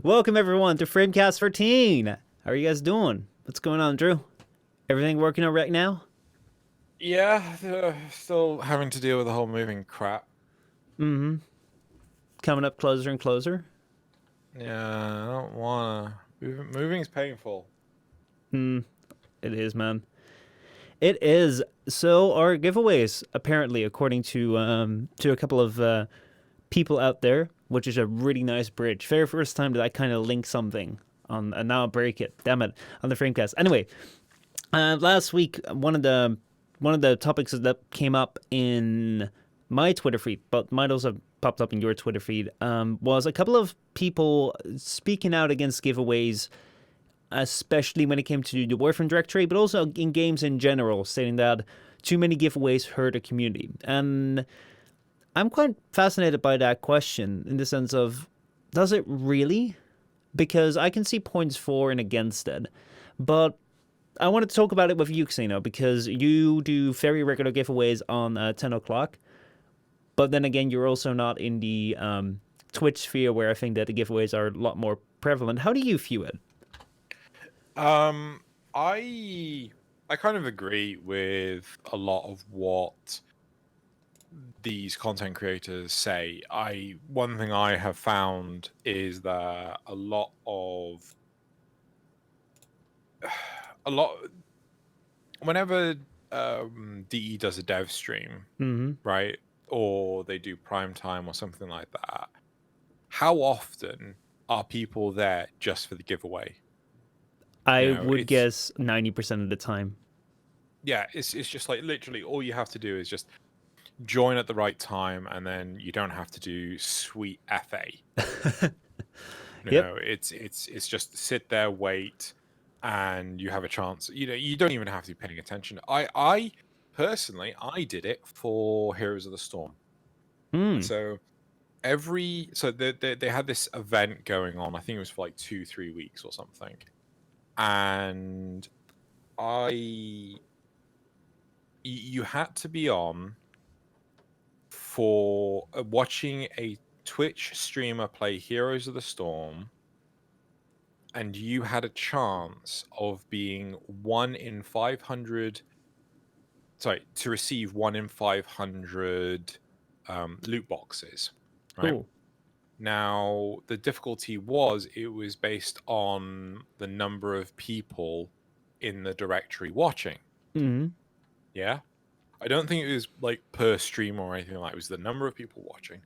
Welcome everyone to FrameCast 13. How are you guys doing? What's going on, Drew? Everything working out right now? Yeah, still having to deal with the whole moving crap. Mm-hmm. Coming up closer and closer. Yeah, I don't wanna. Moving's painful. Hmm. It is, man. It is. So our giveaways, apparently, according to a couple of people out there, which is a really nice bridge. Very first time that I kind of link something on, and now I break it. Damn it, on the FrameCast. Anyway, last week one of the topics that came up in my Twitter feed, but might also have popped up in your Twitter feed, was a couple of people speaking out against giveaways, especially when it came to the Warframe directory, but also in games in general, stating that too many giveaways hurt a community. And I'm quite fascinated by that question in the sense of, does it really? Because I can see points for and against it, but I wanted to talk about it with you, Xeno, because you do very regular giveaways on 10 o'clock. But then again, you're also not in the Twitch sphere where I think that the giveaways are a lot more prevalent. How do you view it? Um, I kind of agree with a lot of what these content creators say. One thing I have found is that a lot whenever DE does a dev stream, Mm-hmm. right? Or they do prime time or something like that. How often are people there just for the giveaway? I You know, would it's guess 90% of the time. yeah, it's just like literally all you have to do is just join at the right time, and then you don't have to do sweet FA. You Yep. know, it's just sit there, wait, and you have a chance. You know, you don't even have to be paying attention. I personally, I did it for Heroes of the Storm. Mm. So they had this event going on. I think it was for like 2-3 weeks or something, and I you had to be on for watching a Twitch streamer play Heroes of the Storm, and you had a chance of being 1 in 500. Sorry, to receive 1 in 500 loot boxes, right? Cool. Now, the difficulty was it was based on the number of people in the directory watching. Mm-hmm. Yeah. I don't think it was like per stream or anything like that. It was the number of people watching.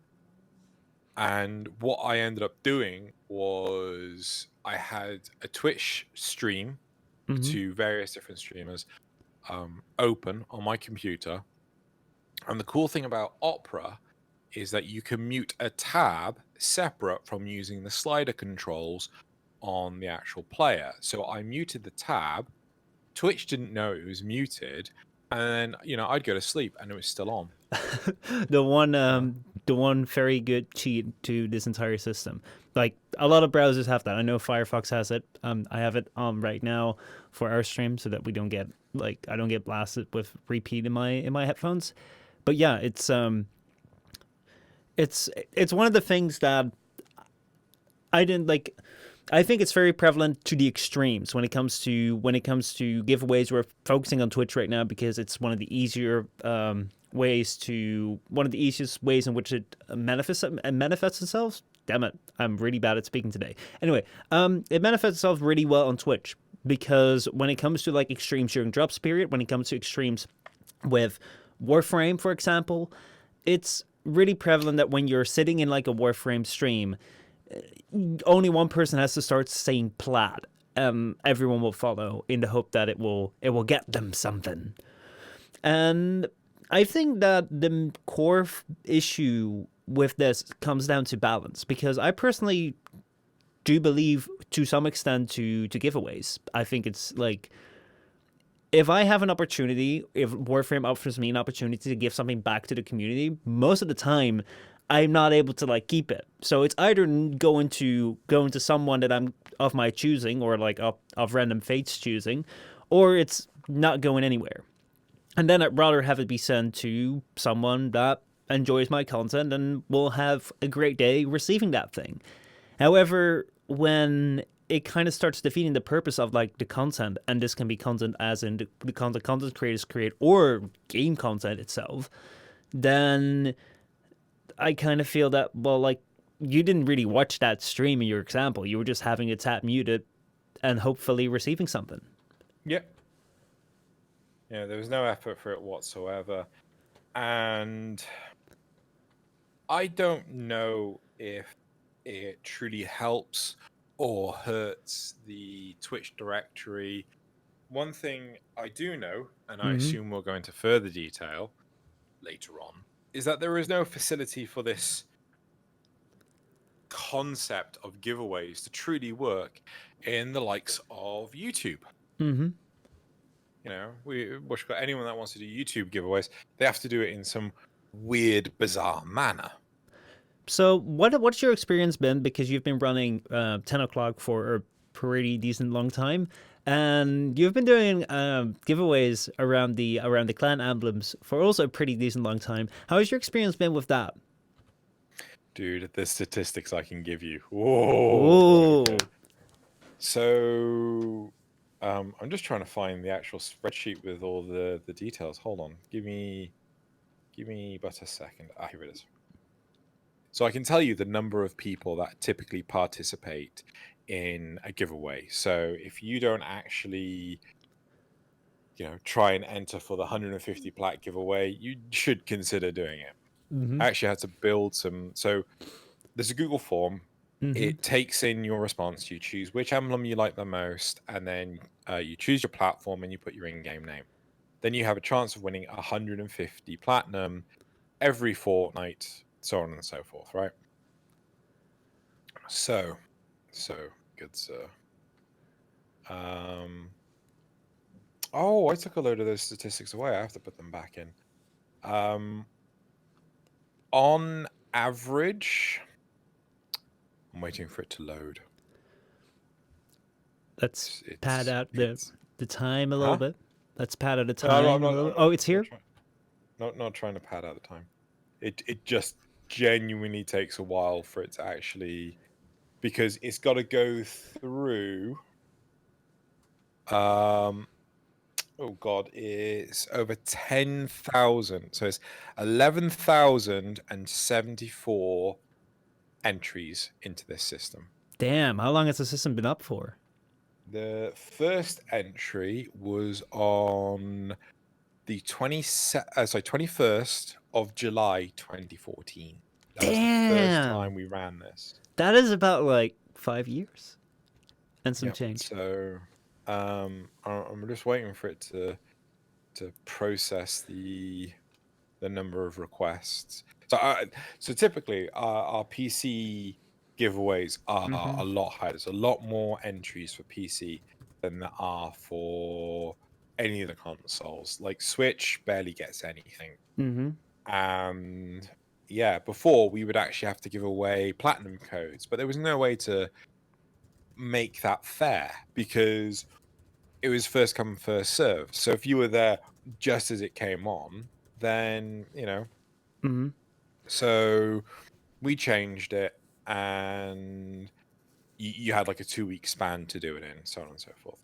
And what I ended up doing was I had a Twitch stream Mm-hmm. to various different streamers open on my computer. And the cool thing about Opera is that you can mute a tab separate from using the slider controls on the actual player. So I muted the tab. Twitch didn't know it was muted. And then, I'd go to sleep and it was still on. the one Yeah. the one very good cheat to this entire system. Like a lot of browsers have that. I know Firefox has it. I have it on right now for our stream so that we don't get I don't get blasted with repeat in my headphones. But yeah, it's one of the things that I didn't like. I think it's very prevalent to the extremes when it comes to giveaways. We're focusing on Twitch right now because it's one of the easiest ways in which it manifests itself. Damn it, I'm really bad at speaking today. Anyway, it manifests itself really well on Twitch because when it comes to like extremes during drops period, when it comes to extremes with Warframe, for example, it's really prevalent that when you're sitting in like a Warframe stream, only one person has to start saying plaid. Everyone will follow in the hope that it will get them something. And I think that the core issue with this comes down to balance because I personally do believe to some extent to giveaways. I think it's like if I have an opportunity, if Warframe offers me an opportunity to give something back to the community, most of the time I'm not able to like keep it. So it's either going to someone that I'm of my choosing or like of random fate's choosing, or it's not going anywhere. And then I'd rather have it be sent to someone that enjoys my content and will have a great day receiving that thing. However, when it kind of starts defeating the purpose of like the content, and this can be content as in the content creators create or game content itself, then I kind of feel that, well, like, you didn't really watch that stream in your example. You were just having a tab muted and hopefully receiving something. Yep. Yeah, there was no effort for it whatsoever. And I don't know if it truly helps or hurts the Twitch directory. One thing I do know, and I assume we'll go into further detail later on, is that there is no facility for this concept of giveaways to truly work in the likes of YouTube. Mm-hmm. You know, we've got anyone that wants to do YouTube giveaways, they have to do it in some weird, bizarre manner. So what's your experience been? Because you've been running 10 o'clock for a pretty decent long time, and you've been doing giveaways around the clan emblems for also a pretty decent long time. How has your experience been with that? Dude, the statistics I can give you. Whoa. Ooh. So I'm just trying to find the actual spreadsheet with all the details. Hold on. Give me but a second. Here it is. So I can tell you the number of people that typically participate in a giveaway. So if you don't actually, try and enter for the 150 plat giveaway, you should consider doing it. Mm-hmm. I actually had to build some. So there's a Google form. Mm-hmm. It takes in your response. You choose which emblem you like the most, and then you choose your platform and you put your in-game name. Then you have a chance of winning 150 platinum every fortnight, so on and so forth, right? So good, sir. Oh, I took a load of those statistics away. I have to put them back in. On average, I'm waiting for it to load. Let's pad out the time a little bit. Let's pad out the time a little bit. Oh, it's here? Not trying to pad out the time. It just genuinely takes a while for it to actually, because it's got to go through. Oh God, it's over 10,000. So it's 11,074 entries into this system. Damn, how long has the system been up for? The first entry was on the 21st of July 2014. That was the first time we ran this. That is about like 5 years and some change. So I'm just waiting for it to process the number of requests. So typically our PC giveaways are a lot higher. There's a lot more entries for PC than there are for any of the consoles. Like Switch barely gets anything. And yeah, before we would actually have to give away platinum codes, but there was no way to make that fair because it was first come, first serve. So if you were there just as it came on, then, so we changed it and you had like a 2-week span to do it in, so on and so forth.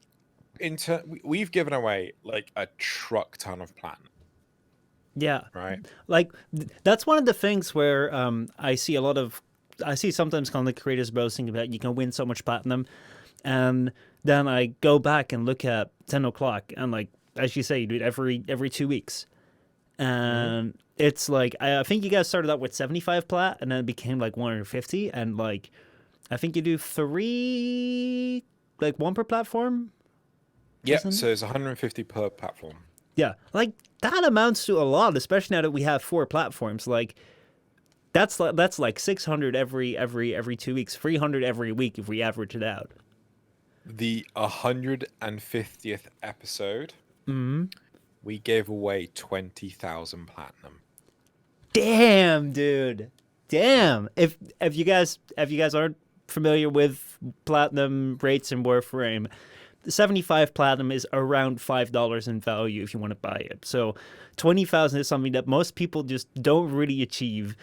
We've given away like a truck ton of platinum. Yeah. Right. Like that's one of the things where I see sometimes content creators boasting about you can win so much platinum, and then I go back and look at 10 o'clock and, like, as you say, you do it every 2 weeks, and it's like I think you guys started out with 75 plat and then it became like 150, and like I think you do 3, like 1 per platform. Yeah, so it's 150 per platform. Yeah, like that amounts to a lot, especially now that we have 4 platforms. Like that's like 600 every 2 weeks, 300 every week if we average it out. The 150th episode, we gave away 20,000 platinum. Damn, dude. Damn. If you guys aren't familiar with platinum rates in Warframe, 75 platinum is around $5 in value if you want to buy it. So 20,000 is something that most people just don't really achieve.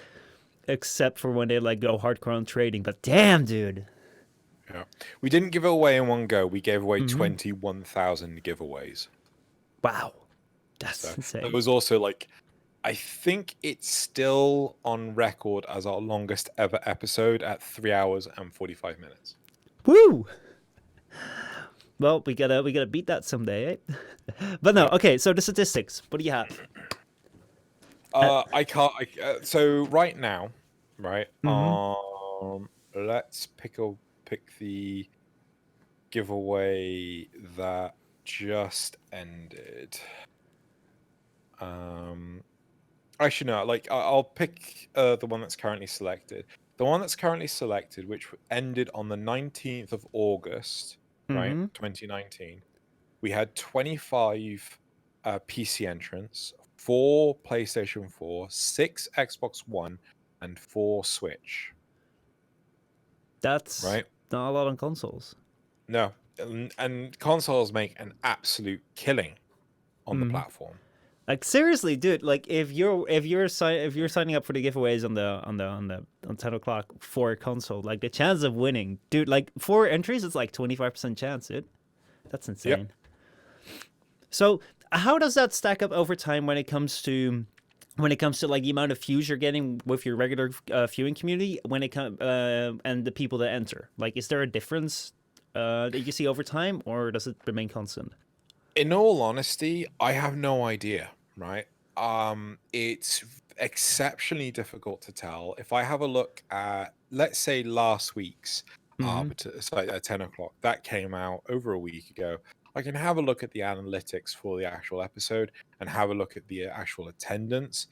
except for when they like go hardcore on trading. But damn, dude. Yeah. We didn't give it away in one go. We gave away Mm-hmm. 21,000 giveaways. Wow, that's So that insane. was also like, I think it's still on record as our longest ever episode at 3 hours and 45 minutes. Woo! Well, we gotta beat that someday, eh? But no, Yep. okay. So the statistics. What do you have? I can't. So right now, right? Mm-hmm. Let's pick the giveaway that just ended. Actually, no. Like, I'll pick the one that's currently selected. The one that's currently selected, which ended on the 19th of August, right, Mm-hmm. 2019. We had 25 PC entrants, 4 PlayStation 4, 6 Xbox One, and 4 Switch. That's Right? not a lot on consoles. No, and consoles make an absolute killing on the Mm-hmm. platform. Like seriously, dude. Like if you're signing up for the giveaways on 10 o'clock for a console, like the chance of winning, dude. Like 4 entries, it's like 25% chance, dude. That's Yep. insane. So how does that stack up over time when it comes to like the amount of views you're getting with your regular viewing community when it comes and the people that enter? Like, is there a difference that you see over time, or does it remain constant? In all honesty, I have no idea, right? It's exceptionally difficult to tell. If I have a look at, let's say, last week's Mm-hmm. so at 10 o'clock, that came out over a week ago. I can have a look at the analytics for the actual episode and have a look at the actual attendance.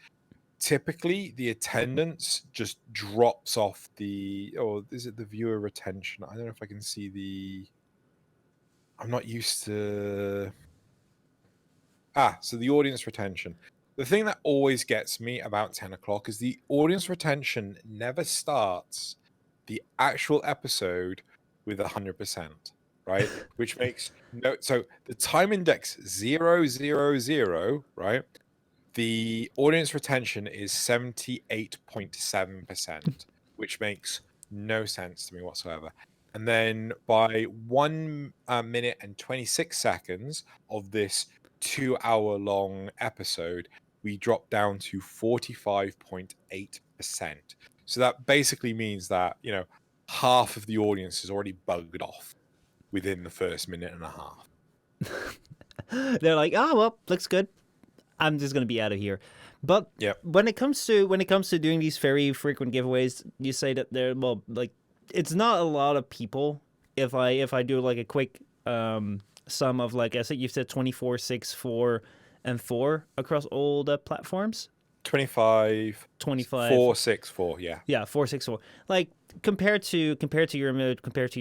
Typically, the attendance just drops off or is it the viewer retention? I don't know if I can see I'm not used to. So the audience retention. The thing that always gets me about 10 o'clock is the audience retention never starts the actual episode with 100%, right? Which makes no. So the time index 000, right? The audience retention is 78.7%, which makes no sense to me whatsoever. And then by 1 minute and 26 seconds of this 2 hour long episode, we drop down to 45.8%. So that basically means that, half of the audience is already bugged off within the first minute and a half. They're like, oh well, looks good. I'm just gonna be out of here. But Yep. when it comes to doing these very frequent giveaways, you say that they're like it's not a lot of people. If I do like a quick sum of like I said, you've said 24, 6, 4, and 4 across all the platforms. 25, 25, 4, 6, 4. Yeah. yeah, 4, 6, 4. Like compared to your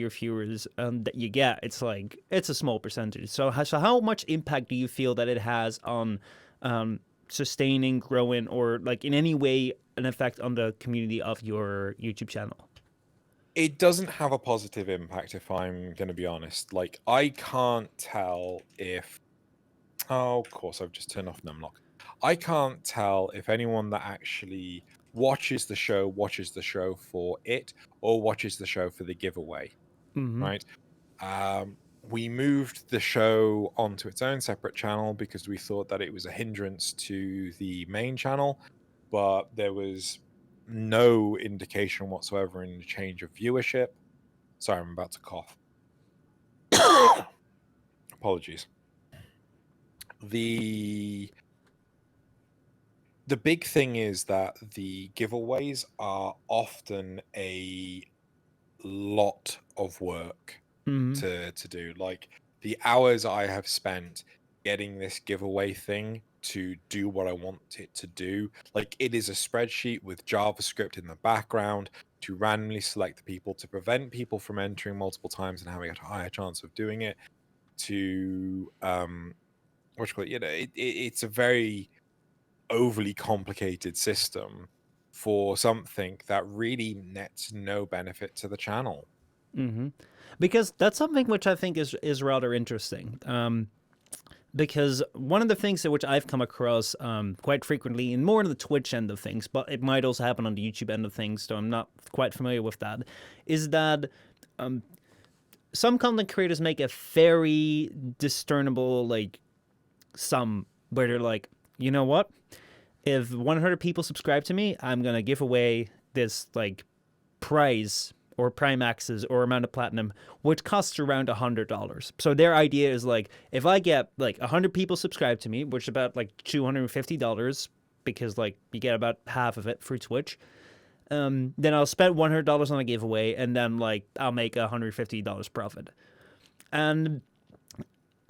viewers that you get, it's like it's a small percentage. So how much impact do you feel that it has on sustaining, growing, or like in any way an effect on the community of your YouTube channel? It doesn't have a positive impact, if I'm going to be honest. Like, I can't tell if. Oh, of course, I've just turned off Numlock. I can't tell if anyone that actually watches the show for it or watches the show for the giveaway, Mm-hmm. right? We moved the show onto its own separate channel because we thought that it was a hindrance to the main channel, but there was no indication whatsoever in the change of viewership. Sorry, I'm about to cough. Apologies. The big thing is that the giveaways are often a lot of work Mm-hmm. to do. Like, the hours I have spent getting this giveaway thing to do what I want it to do. Like, it is a spreadsheet with JavaScript in the background to randomly select the people, to prevent people from entering multiple times and having a higher chance of doing it. To what you call it? It's a very overly complicated system for something that really nets no benefit to the channel. Mm-hmm. Because that's something which I think is rather interesting. because one of the things that which I've come across quite frequently, and more on the Twitch end of things, but it might also happen on the YouTube end of things, so I'm not quite familiar with that, is that some content creators make a very discernible like sum where they're like, you know what? If 100 people subscribe to me, I'm gonna give away this like prize or prime access or amount of platinum, which costs around $100. So their idea is like, if I get like 100 people subscribe to me, which is about like $250, because like you get about half of it through Twitch, then I'll spend $100 on a giveaway, and then like I'll make $150 profit. And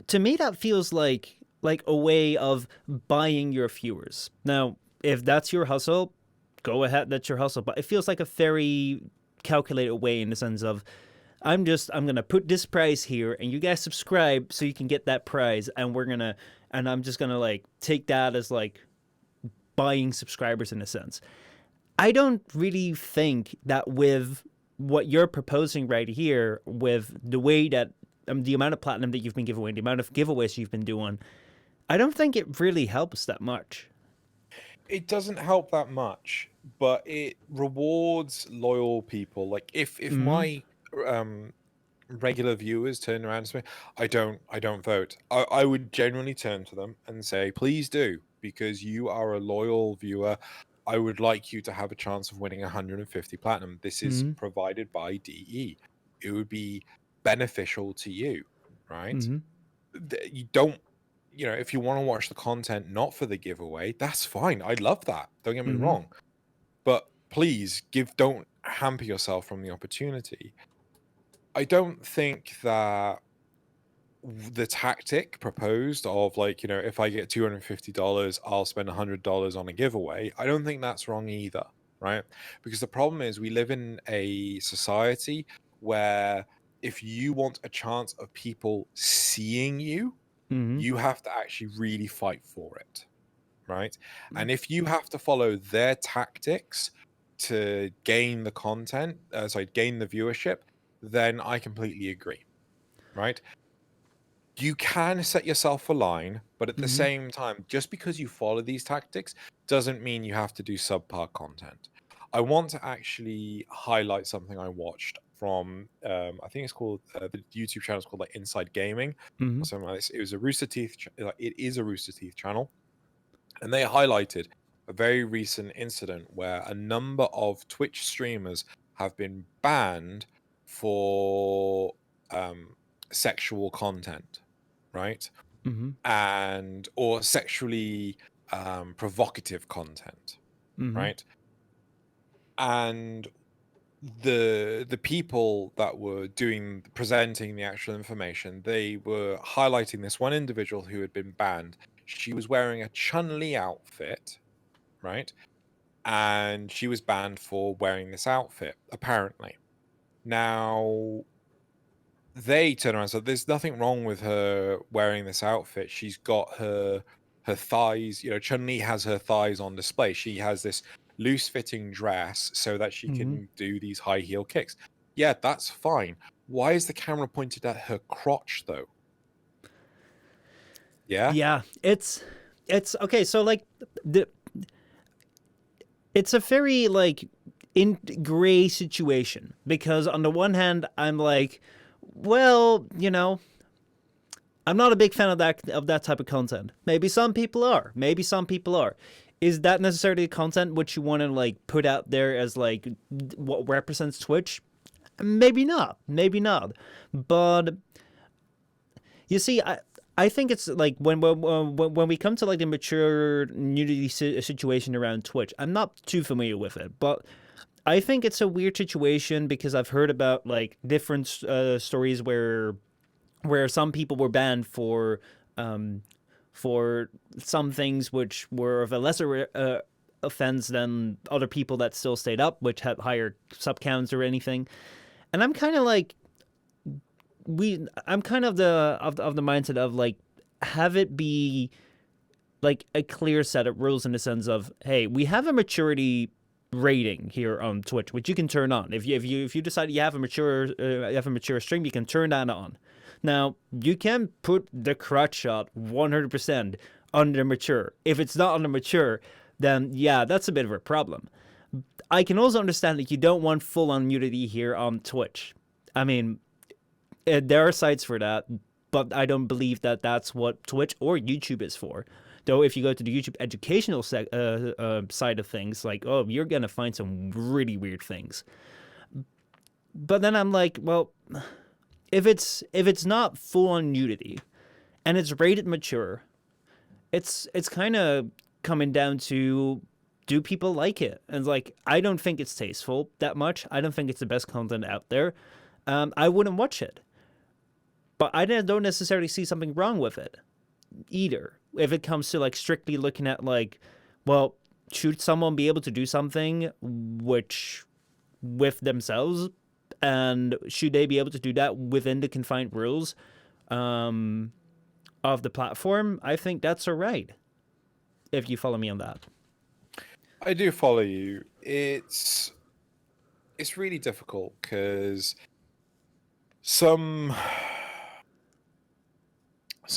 to me, that feels like a way of buying your viewers. Now, if that's your hustle, go ahead, that's your hustle. But it feels like a very calculated way in the sense of I'm gonna put this prize here and you guys subscribe so you can get that prize, and I'm just gonna like take that as like buying subscribers in a sense. I don't really think that with what you're proposing right here, with the way that the amount of platinum that you've been giving away, the amount of giveaways you've been doing, I don't think it really helps that much. It doesn't help that much, but it rewards loyal people. Like if Mm-hmm. my regular viewers turn around to me, I don't vote. I would genuinely turn to them and say, please do, because you are a loyal viewer. I would like you to have a chance of winning 150 platinum. This is Mm-hmm. provided by DE. It would be beneficial to you, right? Mm-hmm. You don't, if you want to watch the content not for the giveaway, that's fine. I love that. Don't get me Mm-hmm. wrong. But please don't hamper yourself from the opportunity. I don't think that the tactic proposed of like, if I get $250, I'll spend $100 on a giveaway. I don't think that's wrong either, right? Because the problem is we live in a society where if you want a chance of people seeing you, Mm-hmm. you have to actually really fight for it, right? And if you have to follow their tactics to gain the gain the viewership, then I completely agree, right? You can set yourself a line, but at the Mm-hmm. same time, just because you follow these tactics doesn't mean you have to do subpar content. I want to actually highlight something I watched from, I think it's called, the YouTube channel is called like Inside Gaming Mm-hmm. or something like this. It was a Rooster Teeth, it is a Rooster Teeth channel, and they highlighted a very recent incident where a number of Twitch streamers have been banned for sexual content, right? Mm-hmm. And or sexually provocative content, Mm-hmm. right? And the people that were presenting the actual information, they were highlighting this one individual who had been banned. She was wearing a Chun-Li outfit, right? And she was banned for wearing this outfit, apparently. Now, they turn around and said, there's nothing wrong with her wearing this outfit. She's got her thighs, Chun-Li has her thighs on display. She has this loose-fitting dress so that she Mm-hmm. can do these high heel kicks. Yeah, that's fine. Why is the camera pointed at her crotch, though? Yeah? Yeah, it's okay. So like the it's a very like in gray situation, because on the one hand I'm like, well, I'm not a big fan of that type of content. Maybe some people are. Maybe some people are. Is that necessarily content which you want to like put out there as like what represents Twitch? Maybe not. Maybe not. But you see, I think it's like when we come to like the mature nudity situation around Twitch, I'm not too familiar with it, but I think it's a weird situation because I've heard about like different stories where some people were banned for some things which were of a lesser offense than other people that still stayed up, which had higher sub counts or anything. And I'm kind of like I'm kind of the mindset of like have it be like a clear set of rules in the sense of, hey, we have a maturity rating here on Twitch, which you can turn on. If you decide you have a mature stream, you can turn that on. Now you can put the crotch shot 100% under mature. If it's not under mature, then yeah, that's a bit of a problem. I can also understand that you don't want full on nudity here on Twitch. I mean, there are sites for that, but I don't believe that that's what Twitch or YouTube is for. Though if you go to the YouTube educational side of things, like, oh, you're going to find some really weird things. But then I'm like, well, if it's not full-on nudity and it's rated mature, it's kind of coming down to, do people like it? And like, I don't think it's tasteful that much. I don't think it's the best content out there. I wouldn't watch it. But I don't necessarily see something wrong with it either. If it comes to like strictly looking at like, well, should someone be able to do something which with themselves, and should they be able to do that within the confined rules of the platform? I think that's all right, if you follow me on that. I do follow you. It's really difficult because some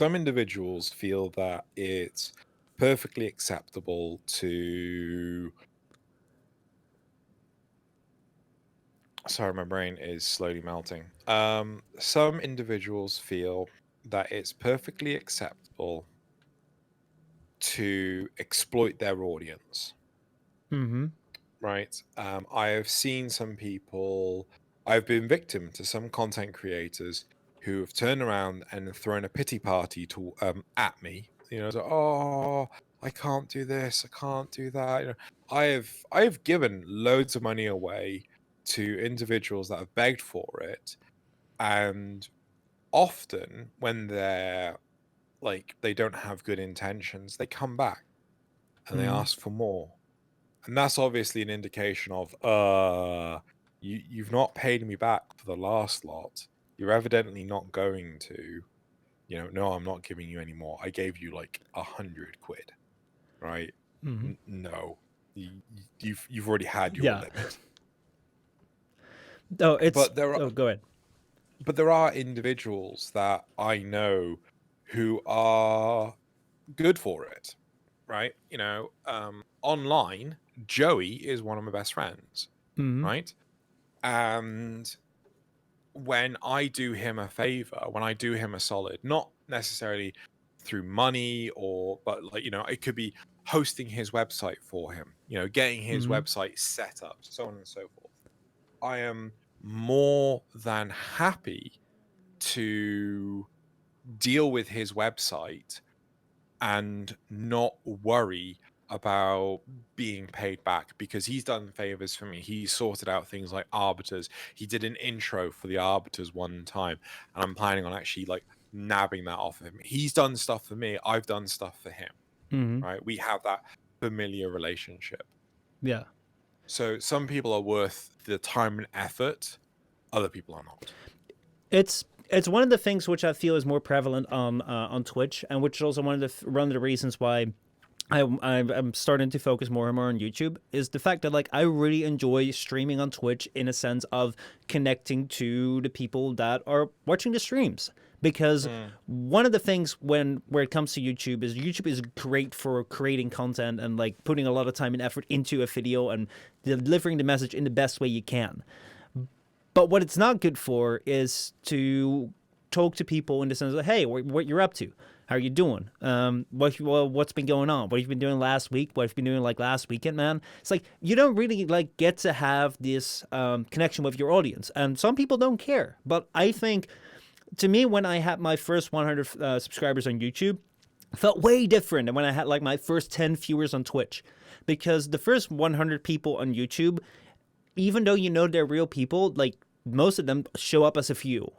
individuals feel that it's perfectly acceptable to... Sorry, my brain is slowly melting. Some individuals feel that it's perfectly acceptable to exploit their audience. Mm-hmm. Right? I have seen some people... I've been victim to some content creators who have turned around and thrown a pity party to at me. You know, so, oh, I can't do this, I can't do that. You know, I have given loads of money away to individuals that have begged for it, and often when they're like, they don't have good intentions, they come back and they ask for more. And that's obviously an indication of you've not paid me back for the last lot. You're evidently not going to, you know, no, I'm not giving you any more. I gave you like 100 quid, right? Mm-hmm. No, you've already had your limit. Oh, it's. But there are, oh, go ahead. But there are individuals that I know who are good for it, right? You know, online, Joey is one of my best friends, right? And when I do him a favor, when I do him a solid, not necessarily through money but like, you know, it could be hosting his website for him, you know, getting his website set up, so on and so forth. I am more than happy to deal with his website and not worry about being paid back, because he's done favors for me. He sorted out things like arbiters. He did an intro for the arbiters one time, and I'm planning on actually like nabbing that off of him. He's done stuff for me, I've done stuff for him, right? We have that familiar relationship. Yeah. So some people are worth the time and effort, other people are not. It's one of the things which I feel is more prevalent on Twitch, and which is also one of the reasons why I'm starting to focus more and more on YouTube, is the fact that like I really enjoy streaming on Twitch in a sense of connecting to the people that are watching the streams. Because one of the things where it comes to YouTube is great for creating content and like putting a lot of time and effort into a video and delivering the message in the best way you can. But what it's not good for is to talk to people in the sense of, hey, what you're up to, how are you doing, what's been going on, what have you been doing last week, what have you been doing like last weekend, man. It's like you don't really like get to have this connection with your audience, and some people don't care. But I think, to me, when I had my first 100 subscribers on YouTube, it felt way different than when I had like my first 10 viewers on Twitch, because the first 100 people on YouTube, even though you know they're real people, like most of them show up as a few.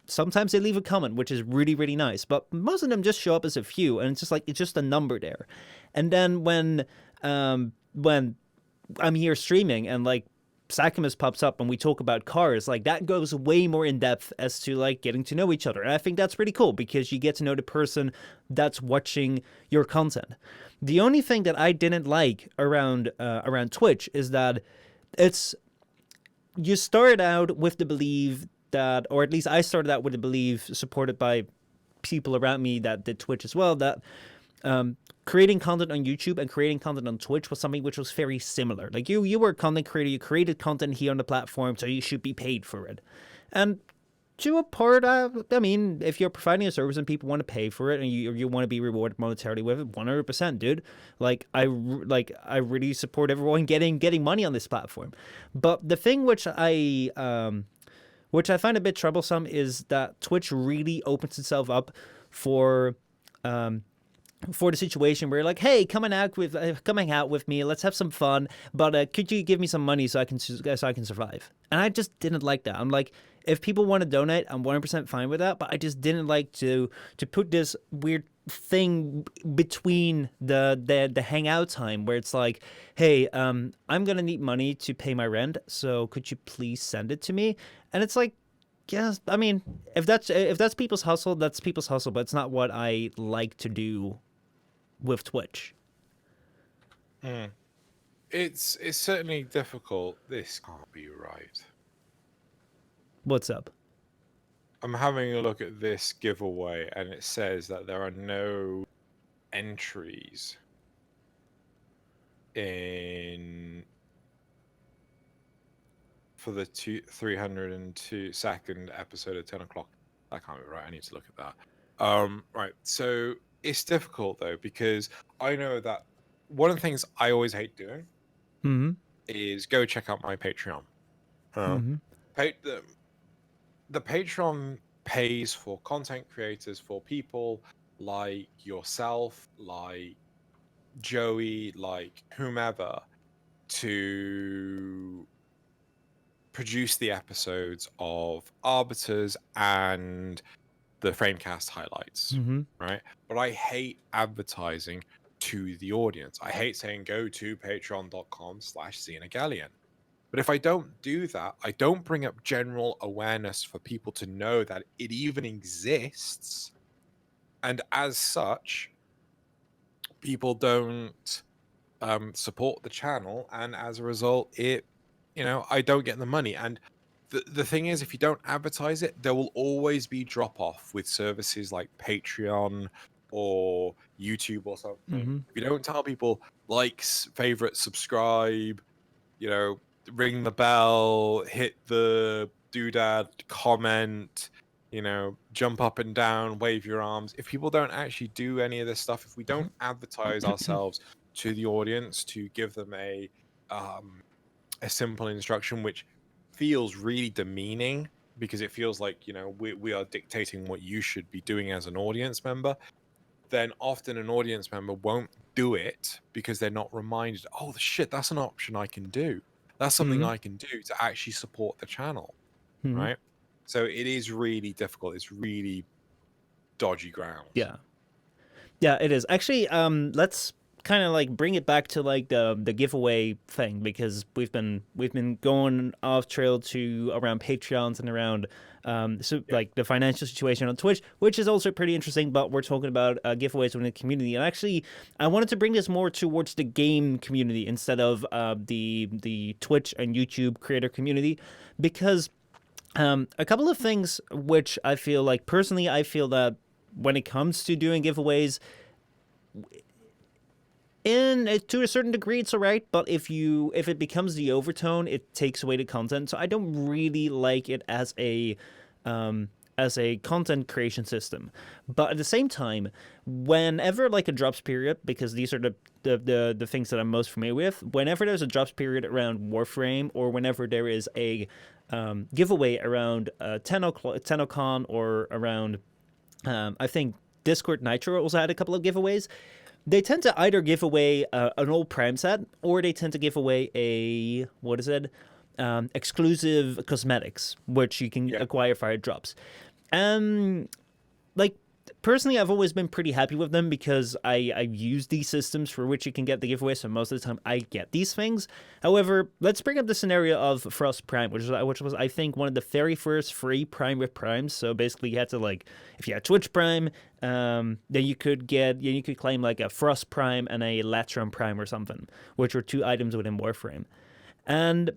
Sometimes they leave a comment, which is really, really nice, but most of them just show up as a few, and it's just like, it's just a number there. And then when I'm here streaming and like Sacamus pops up and we talk about cars, like that goes way more in depth as to like getting to know each other. And I think that's pretty cool because you get to know the person that's watching your content. The only thing that I didn't like around Twitch is that it's you started out with the belief that, or at least I started out with the belief, supported by people around me that did Twitch as well, that creating content on YouTube and creating content on Twitch was something which was very similar. Like you were a content creator, you created content here on the platform, so you should be paid for it. And to a part, I mean, if you're providing a service and people want to pay for it and you want to be rewarded monetarily with it, 100%, dude. I really support everyone getting money on this platform. But the thing which I find a bit troublesome is that Twitch really opens itself up for the situation where you're like, hey, come hang out with me, let's have some fun, but could you give me some money so I can survive? And I just didn't like that. I'm like, if people want to donate, I'm 100% fine with that, but I just didn't like to put this weird thing between the hangout time where it's like, hey, I'm gonna need money to pay my rent, so could you please send it to me? And it's like, yes, I mean, if that's people's hustle, that's people's hustle, but it's not what I like to do with Twitch. It's certainly difficult. This can't be right. What's up? I'm having a look at this giveaway, and it says that there are no entries for the 302nd episode at 10 o'clock. That can't be right. I need to look at that. Right. So it's difficult though, because I know that one of the things I always hate doing is go check out my Patreon. The Patreon pays for content creators, for people like yourself, like Joey, like whomever, to produce the episodes of Arbiters and the FrameCast highlights, right? But I hate advertising to the audience. I hate saying go to patreon.com/XenoGalleon. But if I don't do that, I don't bring up general awareness for people to know that it even exists. And as such, people don't support the channel. And as a result, I don't get the money. And the thing is, if you don't advertise it, there will always be drop off with services like Patreon or YouTube or something. If you don't tell people, like, favorite, subscribe, ring the bell, hit the doodad, comment, jump up and down, wave your arms. If people don't actually do any of this stuff, if we don't advertise ourselves to the audience to give them a simple instruction, which feels really demeaning because it feels like, we are dictating what you should be doing as an audience member, then often an audience member won't do it because they're not reminded, oh, shit, that's an option I can do. That's something I can do to actually support the channel, right? So it is really difficult. It's really dodgy ground. Yeah, it is. Actually, let's kind of like bring it back to like the giveaway thing, because we've been going off trail to around Patreons and around like the financial situation on Twitch, which is also pretty interesting. But we're talking about giveaways within the community, and actually, I wanted to bring this more towards the game community instead of the Twitch and YouTube creator community, because a couple of things which I feel like personally, I feel that when it comes to doing giveaways, to a certain degree, it's all right, but if it becomes the overtone, it takes away the content. So I don't really like it as a content creation system. But at the same time, whenever like a drops period, because these are the things that I'm most familiar with, whenever there's a drops period around Warframe, or whenever there is a giveaway around TennoCon, or around I think Discord Nitro also had a couple of giveaways. They tend to either give away an old Prime set, or they tend to give away exclusive cosmetics, which you can acquire via drops. Like, personally, I've always been pretty happy with them because I've used these systems for which you can get the giveaway, so most of the time I get these things. However, let's bring up the scenario of Frost Prime, which was I think one of the very first free Prime with Primes. So basically, you had to like, if you had Twitch Prime, then you could claim like a Frost Prime and a Latron Prime or something, which were two items within Warframe. And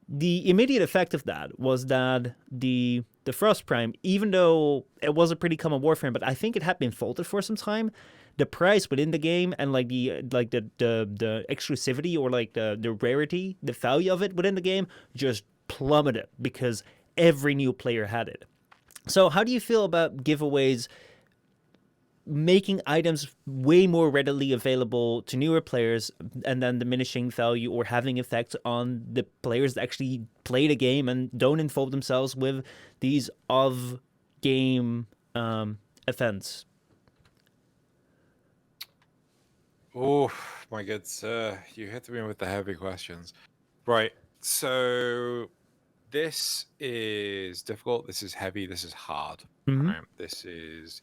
the immediate effect of that was that the Frost Prime, even though it was a pretty common Warframe, but I think it had been faulted for some time, the price within the game and like the exclusivity or like the rarity, the value of it within the game just plummeted because every new player had it. So how do you feel about giveaways making items way more readily available to newer players and then diminishing value or having effects on the players that actually play the game and don't involve themselves with these of game events? Oh, my good sir, you hit me with the heavy questions. Right, so this is difficult, this is heavy, this is hard. Mm-hmm. Right? This is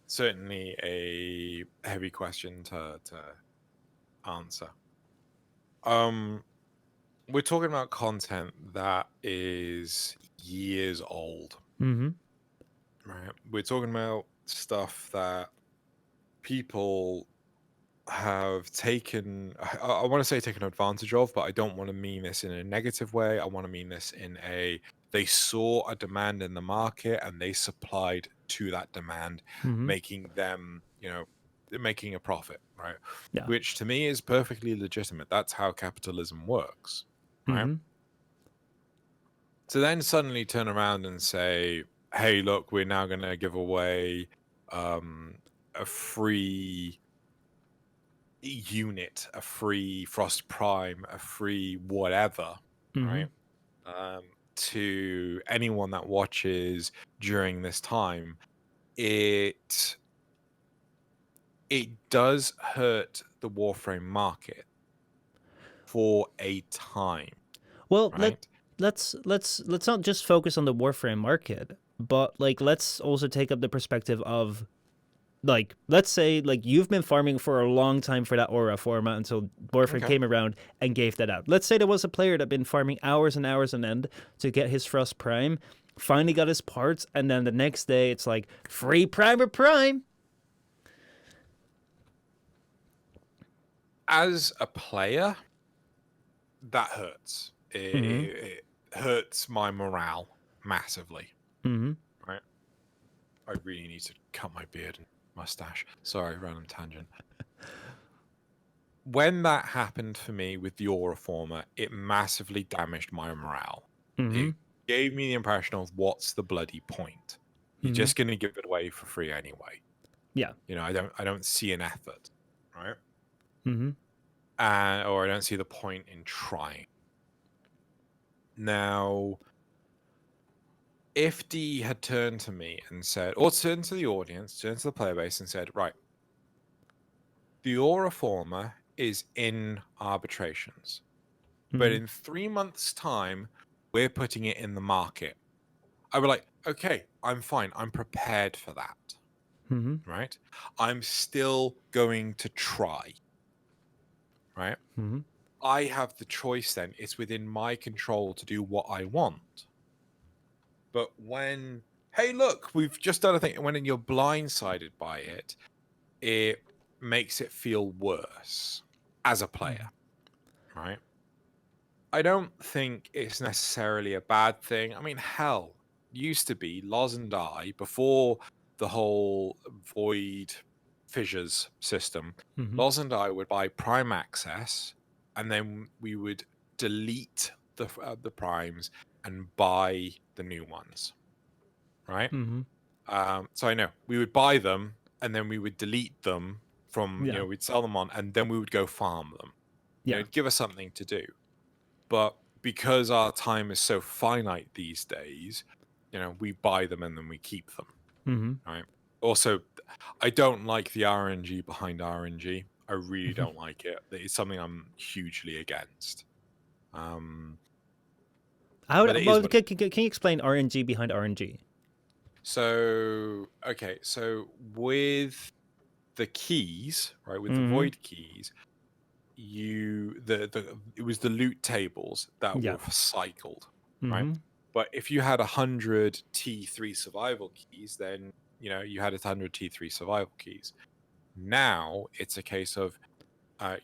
certainly a heavy question to answer. We're talking about content that is years old, Mm-hmm. right? We're talking about stuff that people have taken, I want to say taken advantage of, but I don't want to mean this in a negative way. I want to mean this in they saw a demand in the market and they supplied to that demand, Mm-hmm. making them, making a profit, right? Yeah. Which to me is perfectly legitimate. That's how capitalism works, right? Mm-hmm. To then suddenly turn around and say, hey, look, we're now going to give away a free unit, a free Frost Prime, a free whatever, Mm-hmm. right? To anyone that watches during this time, it does hurt the Warframe market for a time, Well, right? let's not just focus on the Warframe market, but like let's also take up the perspective of like let's say like you've been farming for a long time for that aura format until Warframe Okay. came around and gave that out. Let's say there was a player that been farming hours and hours on end to get his Frost Prime, finally got his parts, and then the next day it's like free Primer Prime. As a player, that hurts. Mm-hmm. It hurts my morale massively, Mm-hmm. right? I really need to cut my beard and mustache. Sorry, random tangent. When that happened for me with the Aura Former, it massively damaged my morale. Mm-hmm. It gave me the impression of what's the bloody point? You're Mm-hmm. just going to give it away for free anyway. Yeah. I don't see an effort, right? Mm-hmm. Or I don't see the point in trying. Now, if D had turned to me and said, or turned to the audience, turned to the player base and said, right, the Aura Former is in arbitrations, but Mm-hmm. in 3 months' time, we're putting it in the market. I would like, okay, I'm fine. I'm prepared for that, Mm-hmm. right? I'm still going to try, right? Mm-hmm. I have the choice then. It's within my control to do what I want. But when, hey, look, we've just done a thing, when you're blindsided by it, it makes it feel worse as a player, right? I don't think it's necessarily a bad thing. I mean, hell, used to be Loz and I, before the whole void fissures system, Mm-hmm. Loz and I would buy Prime Access, and then we would delete the primes and buy the new ones, right? Mm-hmm. So I know we would buy them and then we would delete them from, Yeah. we'd sell them on, and then we would go farm them. Yeah. It'd give us something to do. But because our time is so finite these days, we buy them and then we keep them. Mm-hmm. Right. Also, I don't like the RNG behind RNG. I really don't like it. It's something I'm hugely against. How? But it is Well, what can you explain RNG behind RNG? So okay, so with the keys, right, with the Mm-hmm. void keys, it was the loot tables that Yeah. were cycled, right? Mm-hmm. But if you had 100 T3 survival keys, then you had 100 T3 survival keys. Now it's a case of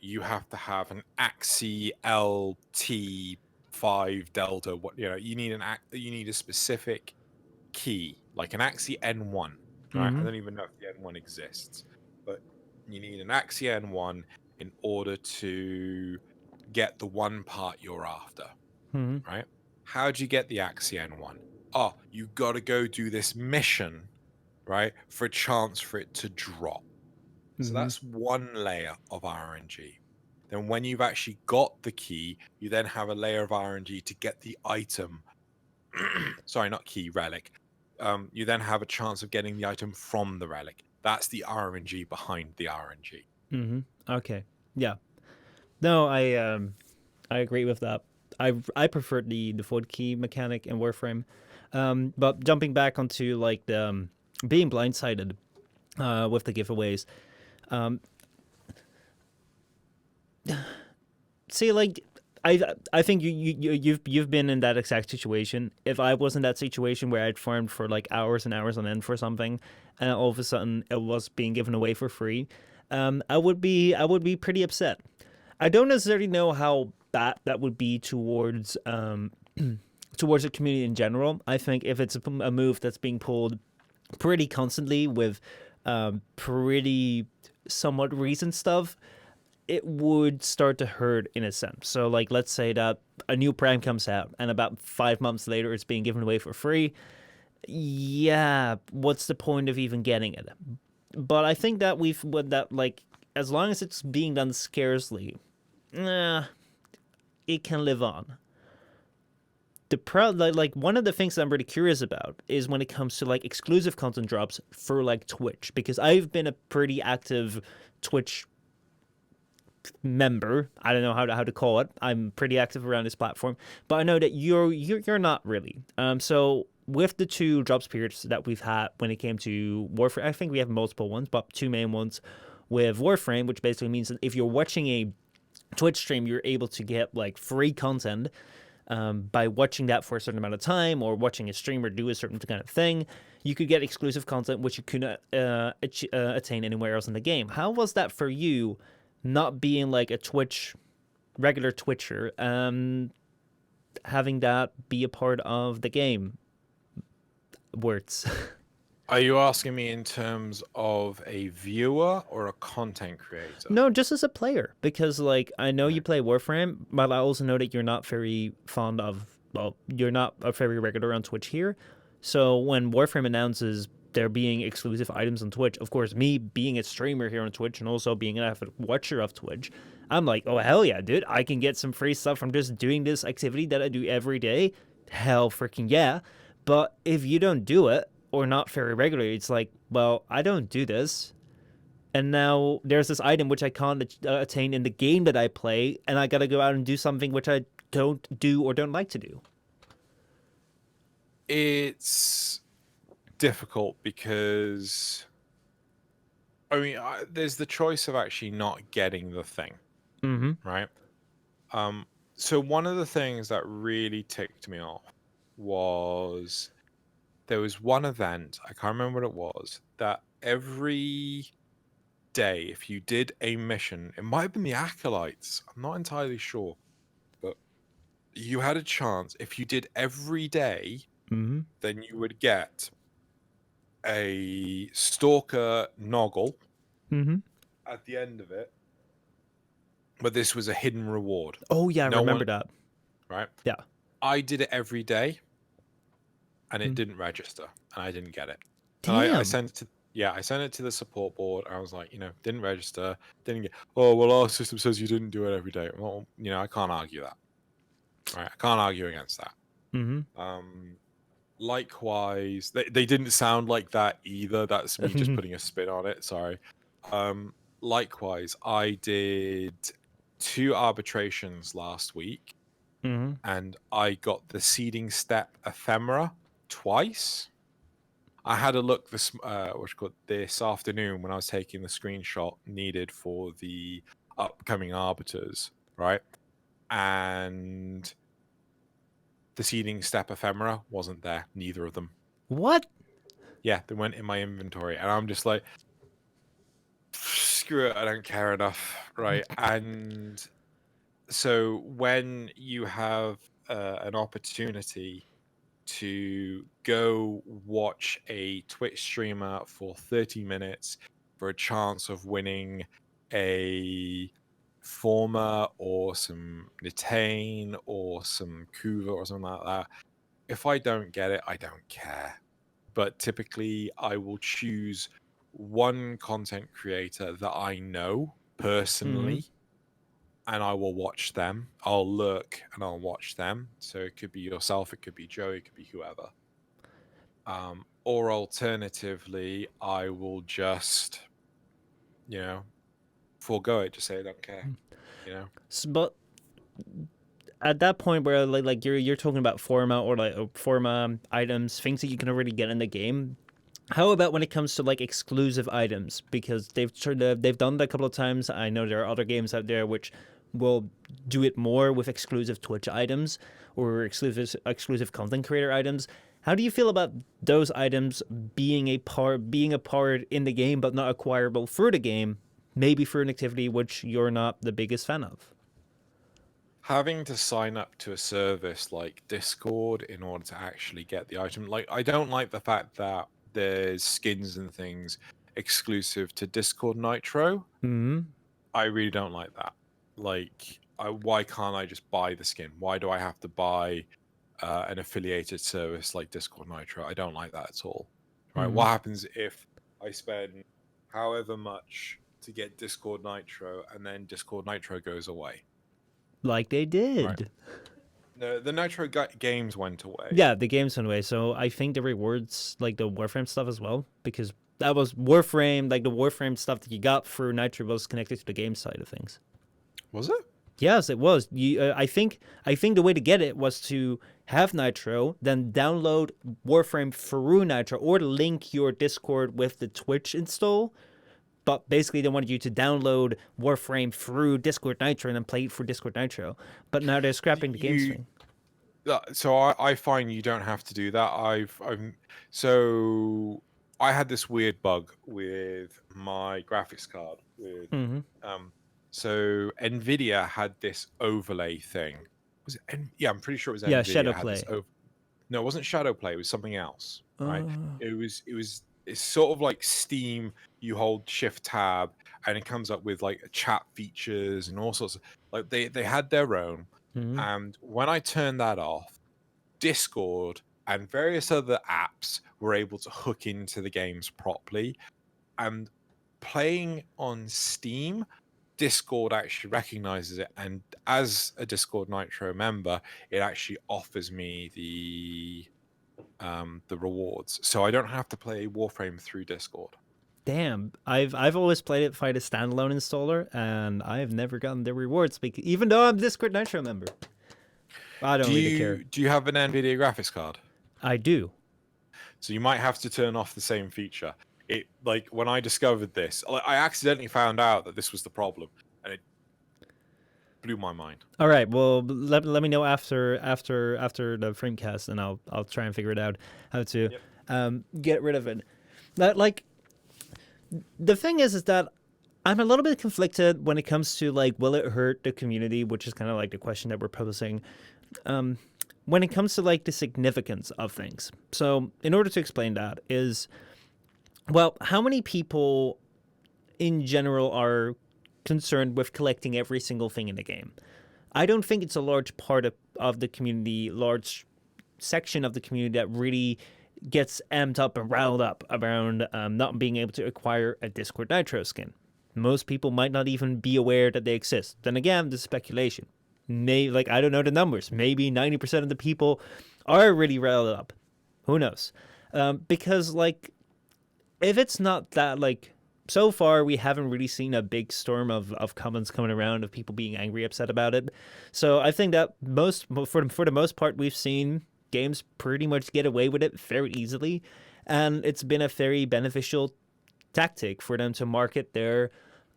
you have to have an Axie LT5 Delta. What you need a specific key, like an Axie N1. Right? I Mm-hmm. don't even know if the N1 exists, but you need an Axie N1 in order to get the one part you're after. Mm-hmm. Right? How do you get the Axie N1? Oh, you got to go do this mission, right, for a chance for it to drop. So Mm-hmm. that's one layer of RNG. Then when you've actually got the key, you then have a layer of RNG to get the item. Sorry, not key, relic. You then have a chance of getting the item from the relic. That's the RNG behind the RNG. Mm-hmm. Okay. Yeah. No, I agree with that. I prefer the void key mechanic in Warframe. But jumping back onto like the being blindsided with the giveaways. Um, See, like I think you've been in that exact situation. If I was in that situation where I'd farmed for like hours and hours on end for something, and all of a sudden it was being given away for free, I would be pretty upset. I don't necessarily know how bad that would be towards towards the community in general. I think if it's a move that's being pulled pretty constantly with pretty somewhat recent stuff, it would start to hurt in a sense. So, like, let's say that a new Prime comes out, and about 5 months later, it's being given away for free. Yeah, what's the point of even getting it? But I think that like, as long as it's being done scarcely, it can live on. Like one of the things that I'm really curious about is when it comes to like exclusive content drops for like Twitch, because I've been a pretty active Twitch member. I don't know how to call it. I'm pretty active around this platform, but I know that you're not really. So with the two drops periods that we've had when it came to Warframe, I think we have multiple ones, but two main ones with Warframe, which basically means that if you're watching a Twitch stream, you're able to get like free content by watching that for a certain amount of time, or watching a streamer do a certain kind of thing. You could get exclusive content which you couldn't attain anywhere else in the game. How was that for you, not being like a regular Twitcher, having that be a part of the game? Words. Are you asking me in terms of a viewer or a content creator? No, just as a player, because like I know you Right. play Warframe, but I also know that you're not very fond of. Well, you're not a very regular on Twitch here. So when Warframe announces there being exclusive items on Twitch, of course, me being a streamer here on Twitch and also being an avid watcher of Twitch, I'm like, oh hell yeah, dude! I can get some free stuff from just doing this activity that I do every day. Hell freaking yeah! But if you don't do it or not very regularly, it's like, well, I don't do this, and now there's this item which I can't attain in the game that I play, and I gotta go out and do something which I don't do or don't like to do. It's difficult because there's the choice of actually not getting the thing, Mm-hmm. right? So one of the things that really ticked me off was there was one event, I can't remember what it was, that every day, if you did a mission, it might have been the Acolytes, I'm not entirely sure, but you had a chance, if you did every day, Mm-hmm. then you would get a Stalker Noggle Mm-hmm. at the end of it, but this was a hidden reward. Oh yeah, I No one, remember that. right? Yeah. I did it every day, and it Mm. didn't register, and I didn't get it. And I Damn. sent it to I sent it to the support board. I was like, didn't register, didn't get. Oh well, our system says you didn't do it every day. Well, I can't argue that. Right, I can't argue against that. Mm-hmm. Likewise, they didn't sound like that either. That's me just putting a spin on it. Sorry. Likewise, I did 2 arbitrations last week, Mm-hmm. and I got the seeding step ephemera twice. I had a look this afternoon when I was taking the screenshot needed for the upcoming arbiters, right? And the seeding step ephemera wasn't there, neither of them. What? Yeah, they went in my inventory, and I'm just like, screw it, I don't care enough, right? And so when you have an opportunity to go watch a Twitch streamer for 30 minutes for a chance of winning a Forma or some Nitane or some Kuva or something like that, if I don't get it, I don't care. But typically, I will choose one content creator that I know personally, and I will watch them. I'll look and I'll watch them. So it could be yourself, it could be Joe, it could be whoever. Or alternatively, I will just, forego it. Just say I don't care. But at that point where like you're talking about forma or like forma items, things that you can already get in the game. How about when it comes to like exclusive items? Because they've done that a couple of times. I know there are other games out there which will do it more with exclusive Twitch items or exclusive content creator items. How do you feel about those items being a part in the game but not acquirable through the game, maybe through an activity which you're not the biggest fan of? Having to sign up to a service like Discord in order to actually get the item, like I don't like the fact that there's skins and things exclusive to Discord Nitro. I really don't like that. Like, why can't I just buy the skin? Why do I have to buy an affiliated service like Discord Nitro? I don't like that at all. Right? What happens if I spend however much to get Discord Nitro and then Discord Nitro goes away? Like they did. Right. The Nitro games went away. Yeah, the games went away. So I think the rewards, like the Warframe stuff as well, because that was Warframe, like the Warframe stuff that you got through Nitro was connected to the game side of things. Was it? Yes, it was. I think the way to get it was to have Nitro, then download Warframe through Nitro, or link your Discord with the Twitch install. But basically, they wanted you to download Warframe through Discord Nitro and then play it through Discord Nitro. But now they're scrapping the game swing. So I find you don't have to do that. So I had this weird bug with my graphics card. So Nvidia had this overlay thing. Was it? Yeah, I'm pretty sure it was Nvidia. Yeah, Shadowplay. No, it wasn't Shadowplay. It was something else. Right? It's sort of like Steam. You hold Shift Tab, and it comes up with like chat features and all sorts of like they had their own. And when I turned that off, Discord and various other apps were able to hook into the games properly. And playing on Steam, Discord actually recognizes it, and as a Discord Nitro member, it actually offers me the rewards, so I don't have to play Warframe through Discord. Damn, I've always played it via the standalone installer, and I have never gotten the rewards, even though I'm a Discord Nitro member. I don't really care. Do you have an Nvidia graphics card? I do. So you might have to turn off the same feature. It, like, when I discovered this, I accidentally found out that this was the problem, and it blew my mind. All right, well, let me know after the FrameCast, and I'll try and figure it out how to get rid of it. Like, the thing is that I'm a little bit conflicted when it comes to like, will it hurt the community, which is kind of like the question that we're posing. When it comes to like the significance of things. So in order to explain that is, well, how many people in general are concerned with collecting every single thing in the game? I don't think it's a large part of the community, large section of the community that really gets amped up and riled up around not being able to acquire a Discord Nitro skin. Most people might not even be aware that they exist. Then again, this is speculation. I don't know the numbers. Maybe 90% of the people are really riled up. Who knows? Because like, if it's not that, like, so far we haven't really seen a big storm of comments coming around of people being angry, upset about it. So I think that for the most part, we've seen games pretty much get away with it very easily. and it's been a very beneficial tactic for them to market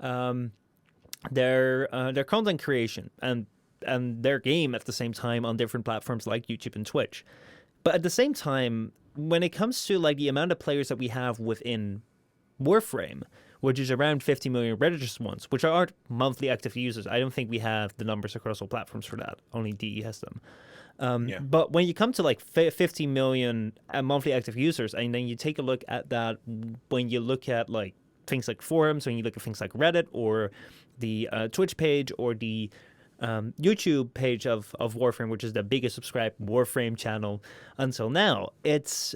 um, their content creation and their game at the same time on different platforms like YouTube and Twitch. But at the same time, when it comes to like the amount of players that we have within Warframe, which is around 50 million registered ones, which aren't monthly active users. I don't think we have the numbers across all platforms for that. Only DE has them. Yeah. But when you come to like 50 million monthly active users, and then you take a look at that when you look at like things like forums, when you look at things like Reddit or the Twitch page or the YouTube page of Warframe, which is the biggest subscribed Warframe channel until now, it's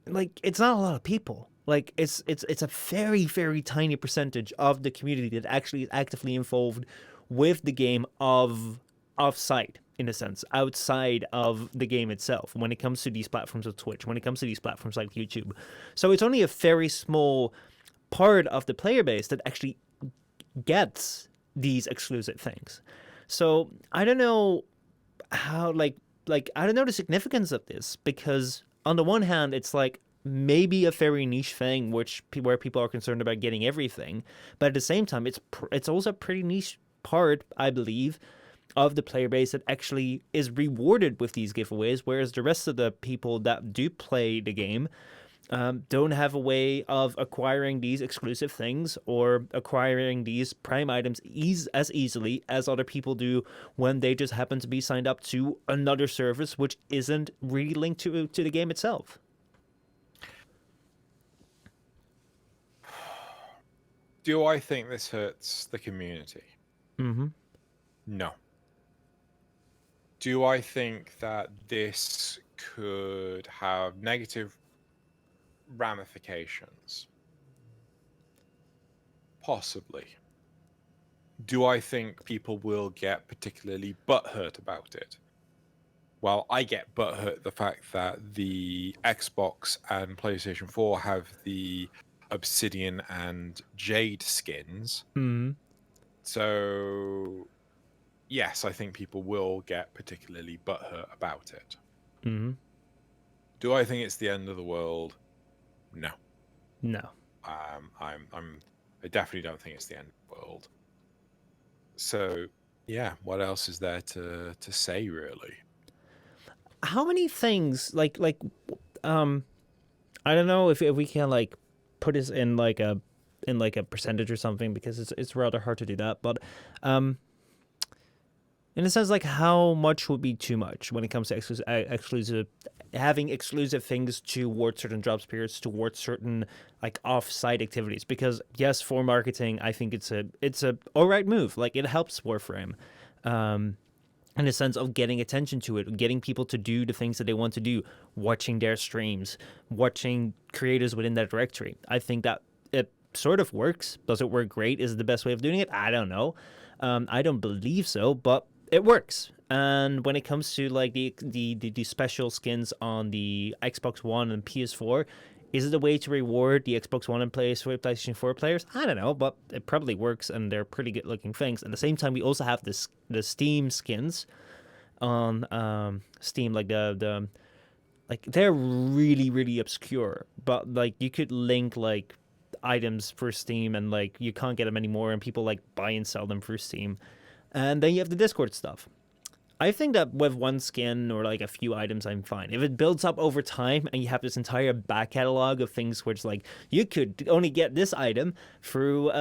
not a lot of people. Like it's a very very tiny percentage of the community that actually is actively involved with the game of site, in a sense, outside of the game itself, when it comes to these platforms of Twitch, when it comes to these platforms like YouTube. So it's only a very small part of the player base that actually gets these exclusive things. So I don't know how I don't know the significance of this, because on the one hand it's like maybe a very niche thing where people are concerned about getting everything, but at the same time it's also a pretty niche part, I believe, of the player base that actually is rewarded with these giveaways, whereas the rest of the people that do play the game don't have a way of acquiring these exclusive things or acquiring these prime items as easily as other people do when they just happen to be signed up to another service which isn't really linked to the game itself. Do I think this hurts the community? Mm-hmm. No. Do I think that this could have negative ramifications? Possibly. Do I think people will get particularly butthurt about it? Well, I get butthurt the fact that the Xbox and PlayStation 4 have the Obsidian and Jade skins. Mm-hmm. So, yes, I think people will get particularly butthurt about it. Mm-hmm. Do I think it's the end of the world? No. No. I definitely don't think it's the end of the world. So, yeah, what else is there to say, really? How many things I don't know if we can like put this in like a percentage or something, because it's rather hard to do that, but in a sense, like how much would be too much when it comes to exclusive having exclusive things towards certain drops periods, towards certain like off-site activities? Because yes, for marketing, I think it's a all right move. Like it helps Warframe. In a sense of getting attention to it, getting people to do the things that they want to do, watching their streams, watching creators within that directory. I think that it sort of works. Does it work great? Is it the best way of doing it? I don't know. I don't believe so, but it works. And when it comes to like the special skins on the Xbox One and PS4, is it a way to reward the Xbox One and PlayStation 4 players? I don't know, but it probably works, and they're pretty good looking things. At the same time, we also have the Steam skins on Steam, like the like they're really really obscure, but like you could link like items for Steam, and like you can't get them anymore, and people like buy and sell them through Steam. And then you have the Discord stuff. I think that with one skin or like a few items, I'm fine. If it builds up over time and you have this entire back catalog of things which like you could only get this item through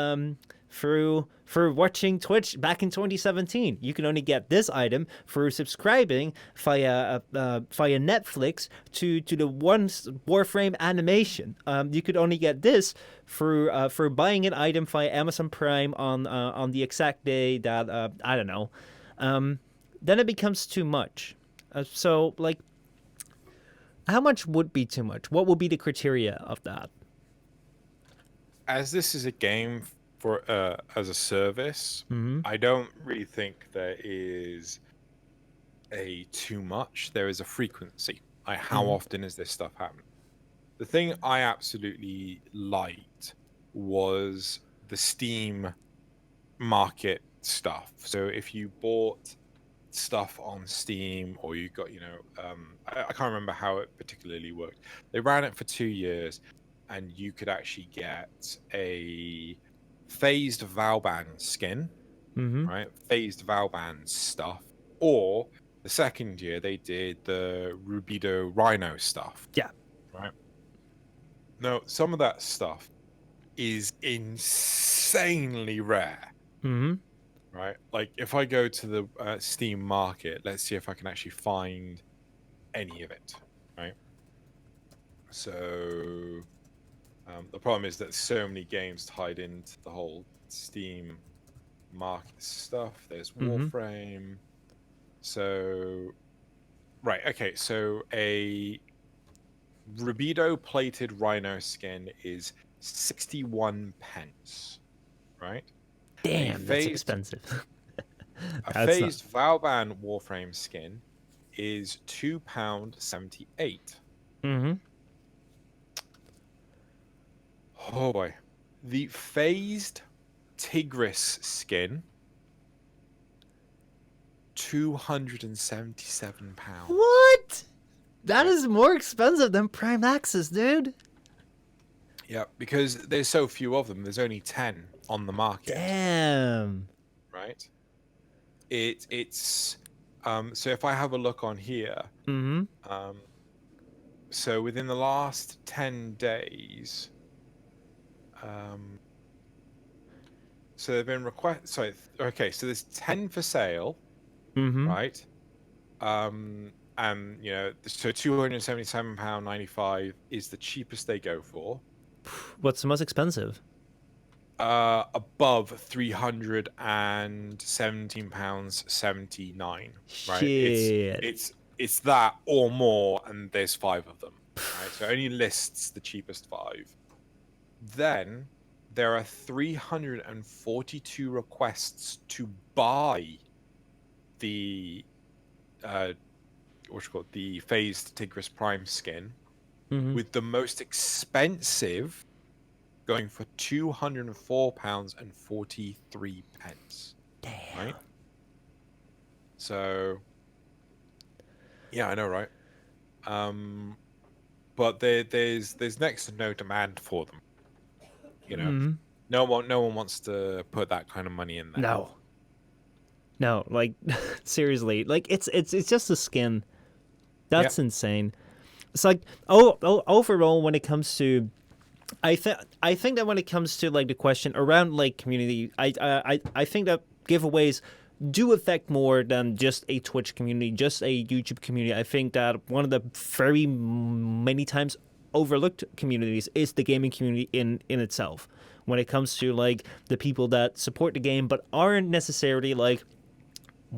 for watching Twitch back in 2017. You can only get this item for subscribing via Netflix to the one Warframe animation. You could only get this for buying an item via Amazon Prime on the exact day that I don't know. Then it becomes too much. So, like, how much would be too much? What would be the criteria of that? As this is a game for as a service, Mm-hmm. I don't really think there is a too much. There is a frequency. Like, how often is this stuff happening? The thing I absolutely liked was the Steam market stuff. So if you bought stuff on Steam, or you got, I can't remember how it particularly worked. They ran it for 2 years, and you could actually get a phased Valban skin, Mm-hmm. right? Phased Valban stuff, or the second year they did the Rubido Rhino stuff. Yeah. Right. Now, some of that stuff is insanely rare. Mm-hmm. Right. Like if I go to the Steam market, let's see if I can actually find any of it. Right. So the problem is that so many games tied into the whole Steam market stuff. There's Mm-hmm. Warframe. So, right. Okay. So a Rubido plated Rhino skin is 61 pence. Right. A Damn, that's phased expensive. A That's not. phased Valban Warframe skin is £2.78. Mm-hmm. Oh boy. The phased Tigris skin, £277. What? That is more expensive than Prime Access, dude. Yeah, because there's so few of them. There's only 10 on the market. Damn. Right? It's so if I have a look on here, Mm-hmm. so within the last 10 days, so they've been so there's 10 for sale, Mm-hmm. right? And so £277.95 is the cheapest they go for. What's the most expensive? Above £317.79, right? Shit. It's that or more, and there's 5 of them, right? So it only lists the cheapest 5. Then there are 342 requests to buy the the phased Tigris Prime skin, Mm-hmm. with the most expensive going for £204.43. Damn. Right? So yeah, I know, right? But there's next to no demand for them. Mm-hmm. No one wants to put that kind of money in there. No, like seriously, like it's just a skin. That's insane. It's like overall when it comes to, I think that when it comes to like the question around like community, I think that giveaways do affect more than just a Twitch community, just a YouTube community. I think that one of the very many times overlooked communities is the gaming community in itself. When it comes to like the people that support the game but aren't necessarily like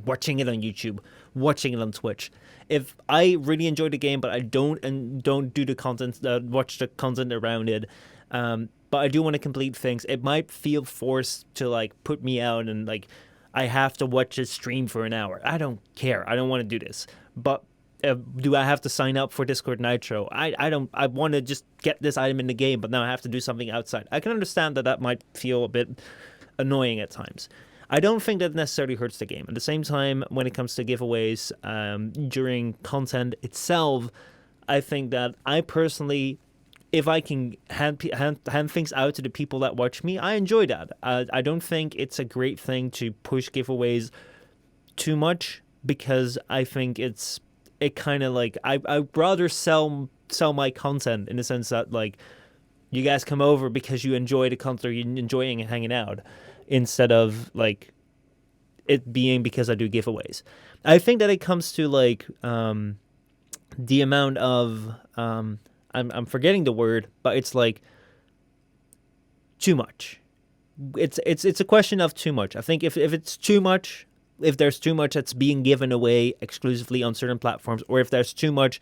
watching it on YouTube, watching it on Twitch. If I really enjoy the game, but I don't do the content, watch the content around it, but I do want to complete things, it might feel forced to like put me out and like I have to watch a stream for an hour. I don't care. I don't want to do this. But do I have to sign up for Discord Nitro? I don't. I want to just get this item in the game, but now I have to do something outside. I can understand that might feel a bit annoying at times. I don't think that necessarily hurts the game. At the same time, when it comes to giveaways during content itself, I think that I personally, if I can hand things out to the people that watch me, I enjoy that. I don't think it's a great thing to push giveaways too much, because I think it kind of like I'd rather sell my content in the sense that like you guys come over because you enjoy the content, you're enjoying hanging out, instead of like it being because I do giveaways. I think that it comes to like the amount of I'm forgetting the word, but it's like too much. It's a question of too much. I think if it's too much, if there's too much that's being given away exclusively on certain platforms, or if there's too much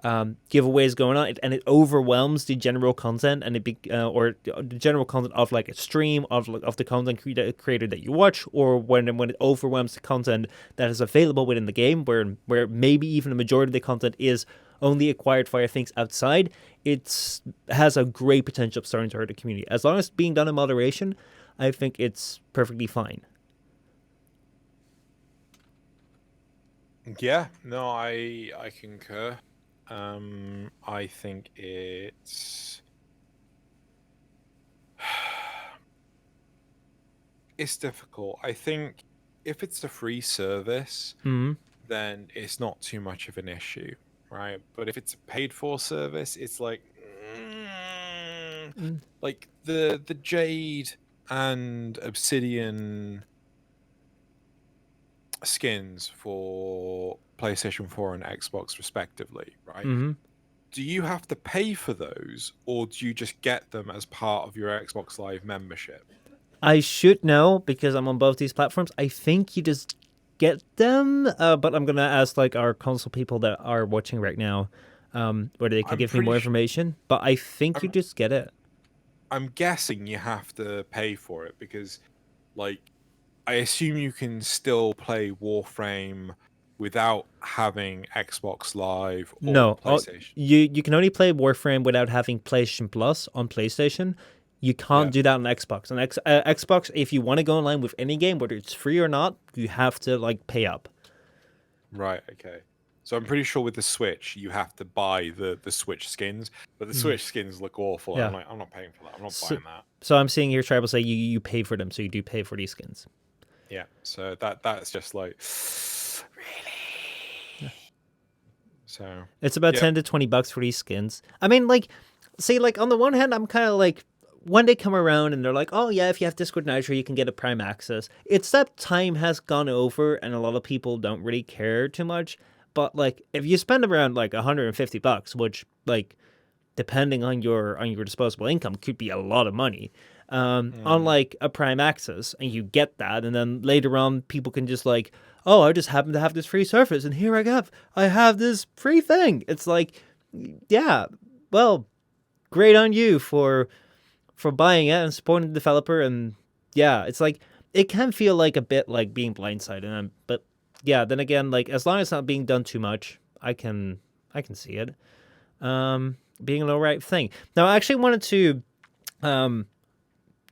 giveaways going on and it overwhelms the general content and or the general content of like a stream of the content creator that you watch, or when it overwhelms the content that is available within the game, where maybe even the majority of the content is only acquired via things outside, it has a great potential of starting to hurt the community. As long as it's being done in moderation, I think it's perfectly fine. Yeah, no, I concur. I think it's difficult. I think if it's a free service, Hmm. then it's not too much of an issue, right? But if it's a paid for service, it's like the Jade and Obsidian skins for PlayStation 4 and Xbox respectively, right? Hmm. Do you have to pay for those, or do you just get them as part of your Xbox Live membership? I should know because I'm on both these platforms. I think you just get them, but I'm gonna ask like our console people that are watching right now, whether they can I'm give me pretty more sure. information. But I think you I'm just get it. I'm guessing you have to pay for it because, like, I assume you can still play Warframe without having Xbox Live or No, PlayStation. you can only play Warframe without having PlayStation Plus on PlayStation. You can't Yeah, do that on Xbox. On Xbox, if you want to go online with any game, whether it's free or not, you have to like pay up. right. Okay. So I'm pretty sure with the Switch you have to buy the Switch skins, but the Mm, Switch skins look awful. And yeah. I'm not paying for that. I'm not So, buying that. so I'm seeing here Tribal say you pay for them, so you do pay for these skins. Yeah. So that's just like really. Yeah. So It's about yeah. 10 to 20 bucks for these skins. I mean, like, see, like on the one hand, I'm kind of like, when they come around and they're like, oh yeah, if you have Discord Nitro, you can get a Prime access. It's that time has gone over, and a lot of people don't really care too much. But like, if you spend around like 150 bucks, which like depending on your disposable income could be a lot of money, on Mm, like a Prime access, and you get that, and then later on people can just like, oh, I just happen to have this free service, and here I have this free thing. It's like, yeah, well, great on you for buying it and supporting the developer, and yeah, it's like it can feel like a bit like being blindsided, but yeah, then again, like as long as it's not being done too much, I can see it being an alright thing. Now, I actually wanted to um,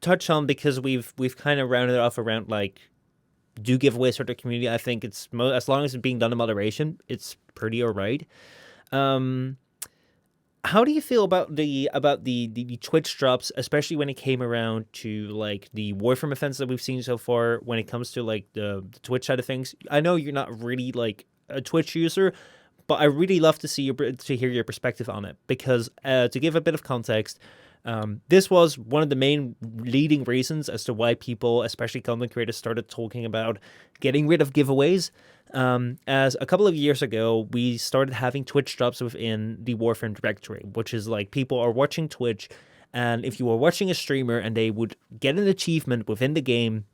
touch on, because we've kind of rounded it off around like do giveaways for the community. I think it's as long as it's being done in moderation, it's pretty alright. Um, how do you feel about the Twitch drops, especially when it came around to like the Warframe events that we've seen so far? When it comes to like the Twitch side of things, I know you're not really like a Twitch user, but I really love to see to hear your perspective on it, because to give a bit of context, this was one of the main leading reasons as to why people, especially content creators, started talking about getting rid of giveaways. As a couple of years ago, we started having Twitch drops within the Warframe directory, which is like people are watching Twitch, and if you were watching a streamer and they would get an achievement within the game,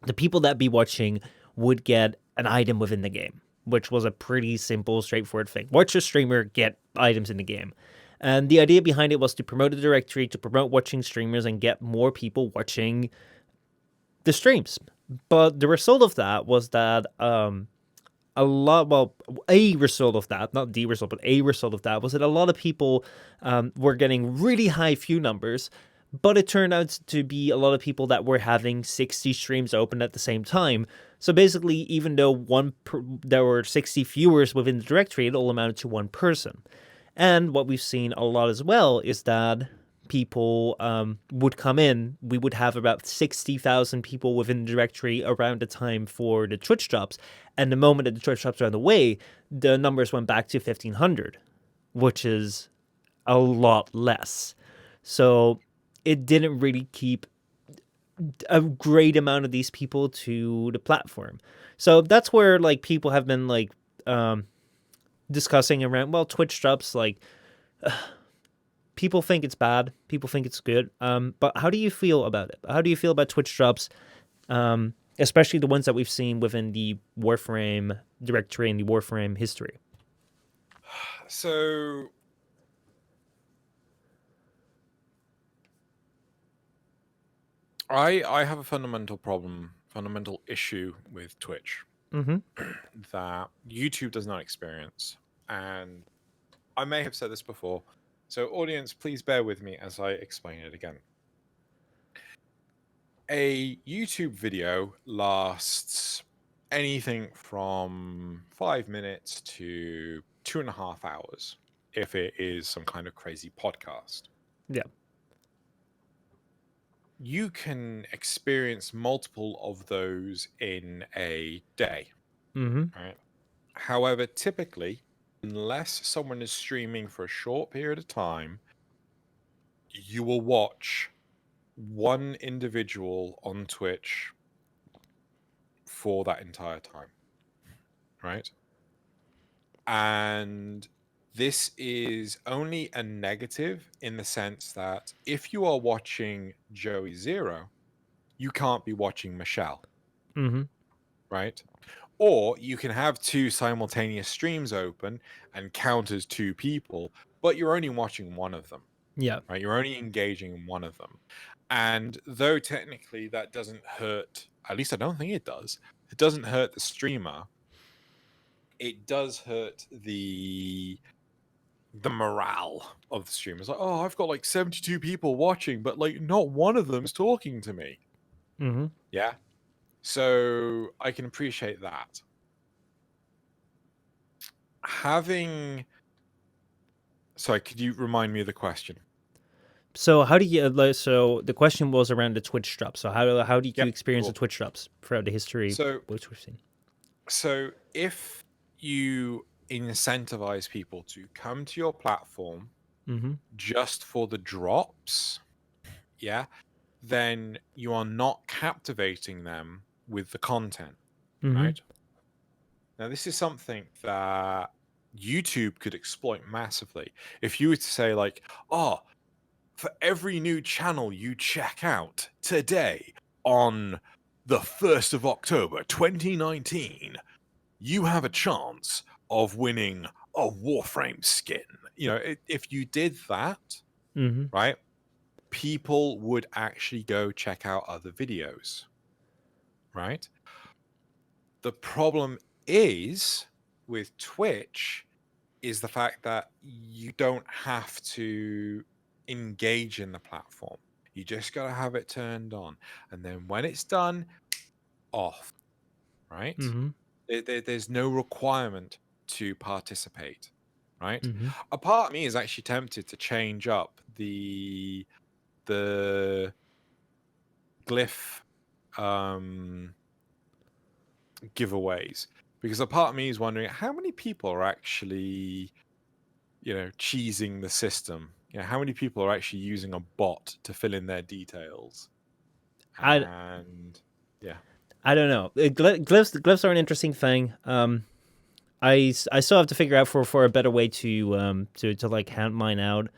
the people that be watching would get an item within the game, which was a pretty simple, straightforward thing. Watch a streamer, get items in the game. And the idea behind it was to promote the directory, to promote watching streamers, and get more people watching the streams. But the result of that was that a result of that, not the result, but a result of that was that a lot of people were getting really high view numbers, but it turned out to be a lot of people that were having 60 streams open at the same time. So basically, even though there were 60 viewers within the directory, it all amounted to one person. And what we've seen a lot as well is that people would come in. We would have about 60,000 people within the directory around the time for the Twitch drops. And the moment that the Twitch drops are on the way, the numbers went back to 1,500, which is a lot less. So it didn't really keep a great amount of these people to the platform. So that's where like people have been like discussing around, well, Twitch drops, like people think it's bad, people think it's good. But how do you feel about it? How do you feel about Twitch drops, especially the ones that we've seen within the Warframe directory and the Warframe history? so I have a fundamental issue with Twitch Mm-hmm. that YouTube does not experience. And I may have said this before. So audience, please bear with me as I explain it again. A YouTube video lasts anything from 5 minutes to 2.5 hours if it is some kind of crazy podcast. Yeah. You can experience multiple of those in a day, Mm-hmm. right? However, typically, unless someone is streaming for a short period of time, you will watch one individual on Twitch for that entire time, right? And this is only a negative in the sense that if you are watching Joey Zero, you can't be watching Michelle, Mm-hmm. right? Or you can have two simultaneous streams open and count as two people, but you're only watching one of them, Yeah. right? You're only engaging in one of them. And though technically that doesn't hurt, at least I don't think it does, it doesn't hurt the streamer. It does hurt the morale of the stream. It's like, oh, I've got like 72 people watching, but like not one of them's talking to me. Mm-hmm. Yeah. So I can appreciate that. Sorry, could you remind me of the question? So how do you? So the question was around the Twitch drops. So how did you Yep, experience cool. the Twitch drops throughout the history? So, Which we've seen. so if you incentivize people to come to your platform Mm-hmm. just for the drops, yeah, then you are not captivating them with the content, Mm-hmm. right? Now, this is something that YouTube could exploit massively. If you were to say, like, oh, for every new channel you check out today on the 1st of October 2019, you have a chance of winning a Warframe skin. You know, if you did that, Mm-hmm. right, people would actually go check out other videos, right? The problem is with Twitch is the fact that you don't have to engage in the platform. You just got to have it turned on. And then when it's done, off, right? Mm-hmm. There's no requirement to participate, right? Mm-hmm. A part of me is actually tempted to change up the glyph giveaways, because a part of me is wondering how many people are actually, cheesing the system. How many people are actually using a bot to fill in their details? And I don't know. Glyphs are an interesting thing. I still have to figure out for a better way to like count mine out.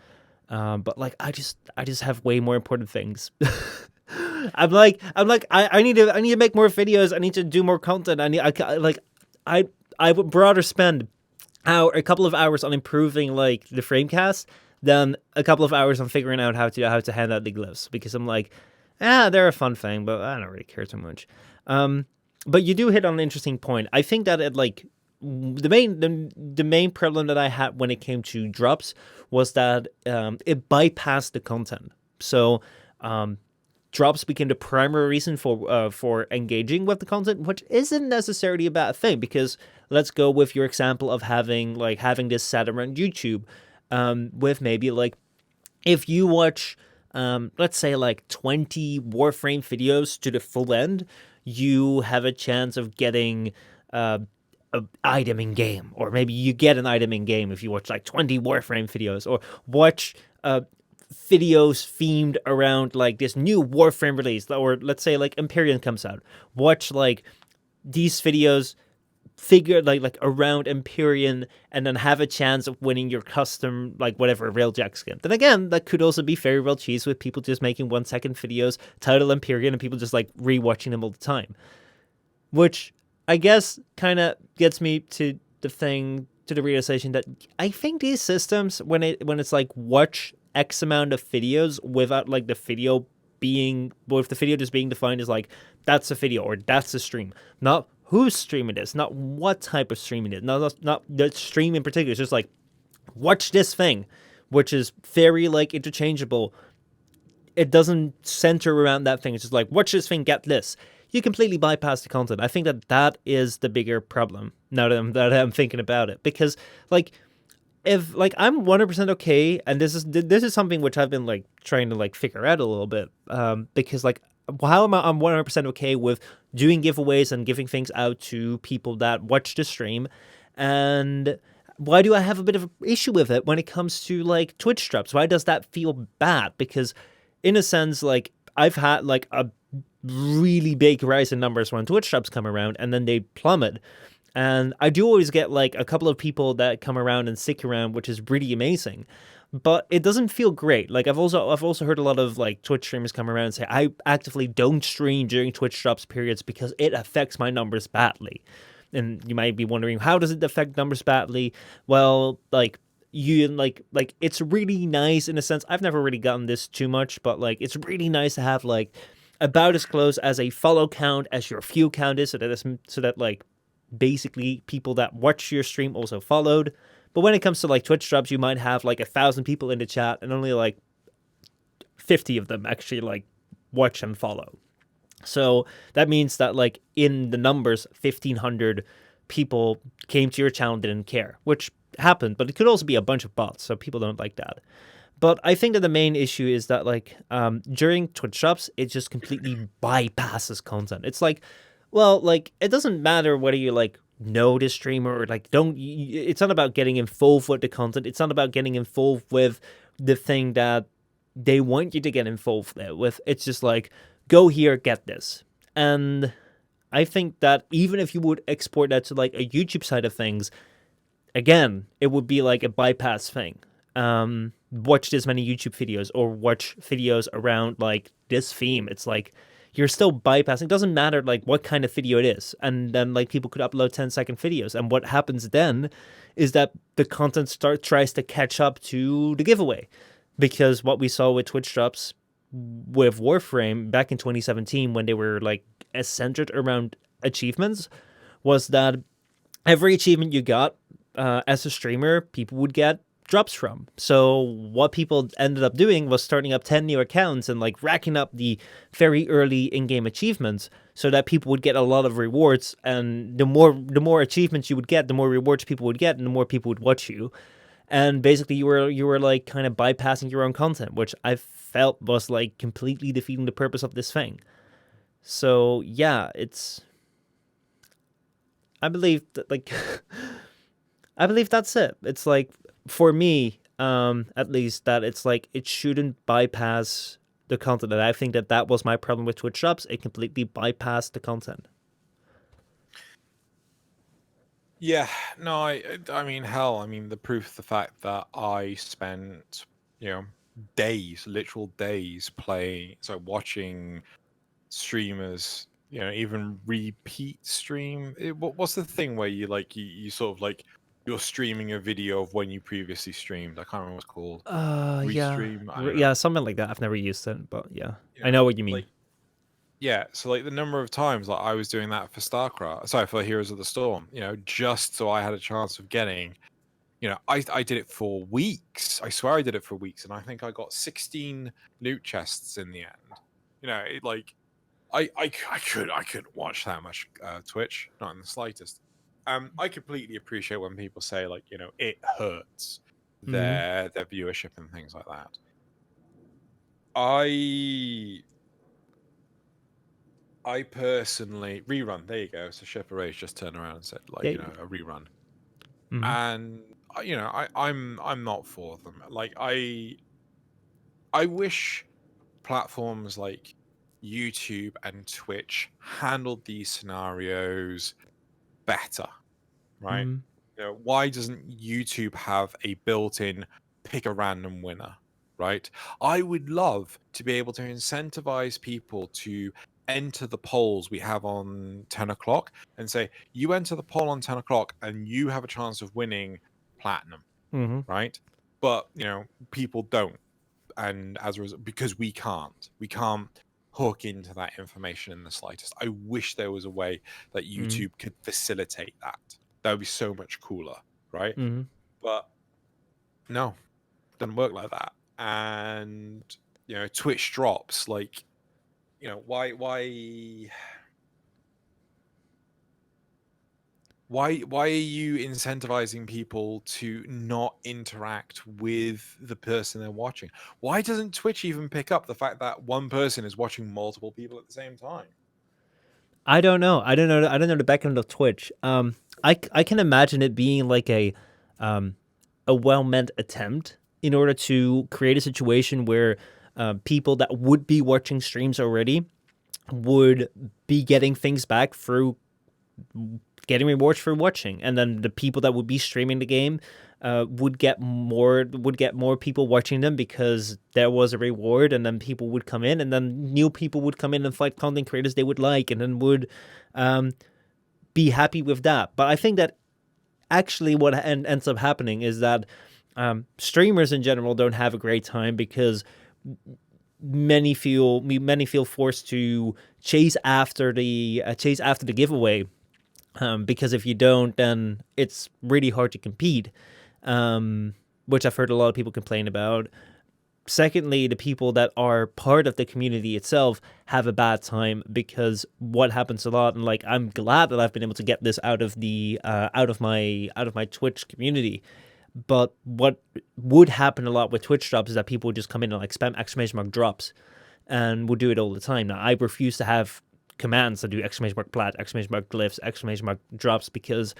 But like I just have way more important things. I need to make more videos. I need to do more content. I would rather spend a couple of hours on improving like the FrameCast than a couple of hours on figuring out how to hand out the glyphs, because I'm like, they're a fun thing, but I don't really care too much. But you do hit on an interesting point. I think that the main problem that I had when it came to drops was that it bypassed the content. So drops became the primary reason for engaging with the content, which isn't necessarily a bad thing, because let's go with your example of having this set around YouTube, with maybe like if you watch let's say like 20 Warframe videos to the full end, you have a chance of getting an item in game, or maybe you get an item in game if you watch like 20 Warframe videos, or watch videos themed around like this new Warframe release, or let's say like Empyrean comes out. Watch like these videos figure like around Empyrean, and then have a chance of winning your custom like whatever Railjack skin. Then again, that could also be very well cheesed with people just making 1 second videos titled Empyrean and people just like rewatching them all the time, which I guess kind of gets me to the realization that I think these systems, when it's like watch X amount of videos without like the video just being defined as like that's a video or that's a stream, not who's streaming this, not what type of streaming it, not the stream in particular. It's just like watch this thing, which is very like interchangeable. It doesn't center around that thing. It's just like watch this thing, get this. you completely bypass the content. I think that is the bigger problem now that I'm thinking about it, because like if like I'm 100% okay, and this is something which I've been like trying to like figure out a little bit, because like how am I'm 100% okay with doing giveaways and giving things out to people that watch the stream, and why do I have a bit of an issue with it when it comes to like Twitch drops? Why does that feel bad? Because in a sense, like I've had like a really big rise in numbers when Twitch drops come around, and then they plummet. And I do always get like a couple of people that come around and stick around, which is really amazing. But it doesn't feel great. Like I've also heard a lot of like Twitch streamers come around and say I actively don't stream during Twitch drops periods because it affects my numbers badly. And you might be wondering, how does it affect numbers badly? Well, like you like it's really nice in a sense. I've never really gotten this too much, but like it's really nice to have like about as close as a follow count as your view count is, so that like basically people that watch your stream also followed. But when it comes to like Twitch drops, you might have like 1,000 people in the chat and only like 50 of them actually like watch and follow. So that means that like in the numbers, 1,500 people came to your channel and didn't care, which happened, but it could also be a bunch of bots, so people don't like that. But I think that the main issue is that like during Twitch drops, it just completely bypasses content. It's like, well, like it doesn't matter whether you like know the streamer or like don't. It's not about getting involved with the content. It's not about getting involved with the thing that they want you to get involved with. It's just like go here, get this, and I think that even if you would export that to like a YouTube side of things, again, it would be like a bypass thing. Watch this many YouTube videos or watch videos around like this theme. It's like you're still bypassing. It doesn't matter like what kind of video it is. And then like people could upload 10-second videos. And what happens then is that the content tries to catch up to the giveaway. Because what we saw with Twitch drops with Warframe back in 2017 when they were like centered around achievements was that every achievement you got as a streamer, people would get drops from. So what people ended up doing was starting up 10 new accounts and like racking up the very early in-game achievements so that people would get a lot of rewards, and the more achievements you would get, the more rewards people would get and the more people would watch you. And basically you were like kind of bypassing your own content, which I felt was like completely defeating the purpose of this thing. So yeah, I believe that like I believe that's it. It's like for me, at least, that it's like it shouldn't bypass the content. And I think that was my problem with Twitch drops. It completely bypassed the content. Yeah, no, I mean, hell, I mean, the proof, the fact that I spent, days, literal days watching streamers, even repeat stream. What's the thing where you like, you sort of like, you're streaming a video of when you previously streamed? I can't remember what it's called. Yeah, Restream? I don't know. yeah, something like that. I've never used it, but yeah, You I know, know what you mean. like, yeah, so like the number of times like I was doing that for StarCraft, sorry, for Heroes of the Storm, just so I had a chance of getting, I did it for weeks. I swear I did it for weeks, and I think I got 16 loot chests in the end. Like I couldn't watch that much Twitch, not in the slightest. I completely appreciate when people say like, it hurts Mm-hmm. their viewership and things like that. I personally rerun. There you go. So Shepard Rage just turned around and said, like, Yeah. a rerun. Mm-hmm. And I'm not for them. Like I wish platforms like YouTube and Twitch handled these scenarios better, right? Mm-hmm. Why doesn't YouTube have a built-in pick a random winner, right? I would love to be able to incentivize people to enter the polls we have on 10 o'clock and say, you enter the poll on 10 o'clock and you have a chance of winning platinum, Mm-hmm. right? But, people don't. And as a result, because we can't hook into that information in the slightest. I wish there was a way that Mm-hmm. YouTube could facilitate that. That would be so much cooler, right? Mm-hmm. But no, doesn't work like that. And Twitch drops, like, why Why are you incentivizing people to not interact with the person they're watching? Why doesn't Twitch even pick up the fact that one person is watching multiple people at the same time? I don't know. I don't know the background of Twitch. I can imagine it being like um, a well-meant attempt in order to create a situation where people that would be watching streams already would be getting things back through getting rewards for watching, and then the people that would be streaming the game would get more people watching them because there was a reward, and then people would come in, and then new people would come in and find content creators they would like, and then would um, be happy with that. But I think that actually what ends up happening is that streamers in general don't have a great time because many feel forced to chase after the giveaway, because if you don't, then it's really hard to compete, which I've heard a lot of people complain about. Secondly, the people that are part of the community itself have a bad time because what happens a lot, and like I'm glad that I've been able to get this out of my Twitch community. But what would happen a lot with Twitch drops is that people would just come in and like spam exclamation mark drops, and would do it all the time. Now I refuse to have commands that do exclamation mark plat, exclamation mark glyphs, exclamation mark drops, because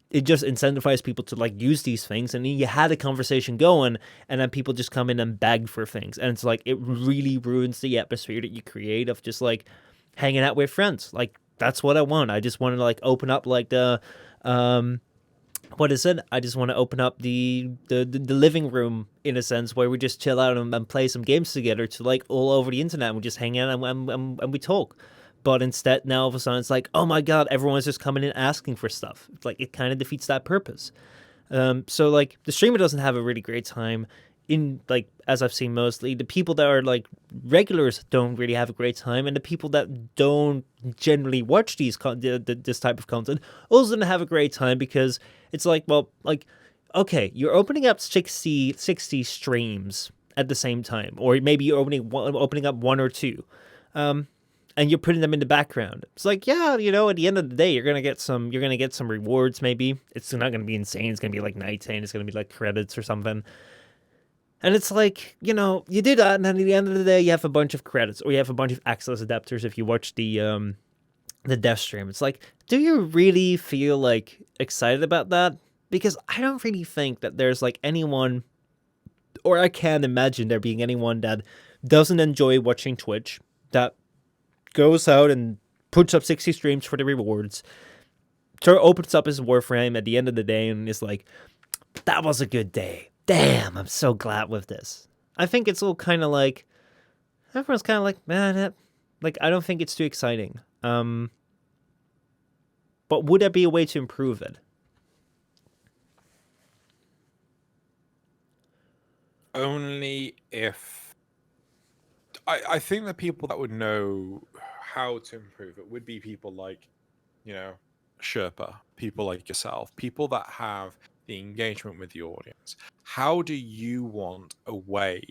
it just incentivizes people to like use these things, and then you had a conversation going, and then people just come in and beg for things, and it's like it really ruins the atmosphere that you create of just like hanging out with friends. Like that's what I want. I just want to like open up like the what is it? I just want to open up the living room in a sense where we just chill out and play some games together to like all over the internet, and we just hang out and we talk. But instead, now all of a sudden, it's like, oh my god, everyone's just coming in asking for stuff. It's like it kind of defeats that purpose. So like the streamer doesn't have a really great time. In like as I've seen mostly, the people that are like regulars don't really have a great time, and the people that don't generally watch this type of content also don't have a great time because it's like, well, like okay, you're opening up 60 streams at the same time, or maybe you're opening up one or two. Um, and you're putting them in the background. It's like, yeah, at the end of the day, you're gonna get some rewards. Maybe it's not gonna be insane. It's gonna be like 19. It's gonna be like credits or something. And it's like, you do that, and then at the end of the day, you have a bunch of credits, or you have a bunch of access adapters. If you watch the dev stream, it's like, do you really feel like excited about that? Because I don't really think that there's like anyone, or I can't imagine there being anyone that doesn't enjoy watching Twitch, that goes out and puts up 60 streams for the rewards, opens up his Warframe at the end of the day and is like, that was a good day. Damn, I'm so glad with this. I think it's all kind of like, everyone's kind of like, man, like, I don't think it's too exciting. But would there be a way to improve it? Only if I think the people that would know how to improve it would be people like, Sherpa, people like yourself, people that have the engagement with the audience. How do you want a way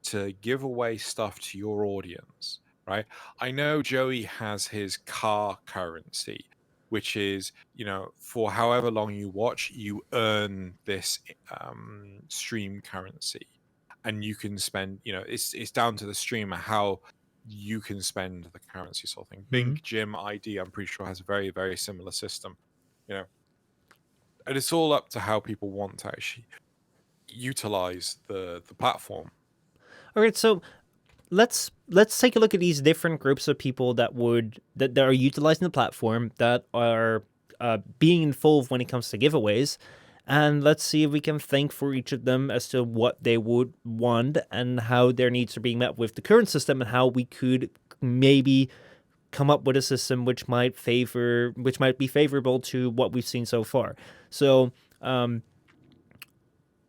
to give away stuff to your audience, right? I know Joey has his car currency, which is, for however long you watch, you earn this stream currency, and you can spend, it's down to the streamer how you can spend the currency sort of thing. Bink Gym ID, I'm pretty sure, has a very, very similar system, and it's all up to how people want to actually utilize the platform. All right, so let's take a look at these different groups of people that are utilizing the platform, that are being involved when it comes to giveaways, and let's see if we can think for each of them as to what they would want and how their needs are being met with the current system, and how we could maybe come up with a system which might be favorable to what we've seen so far. So,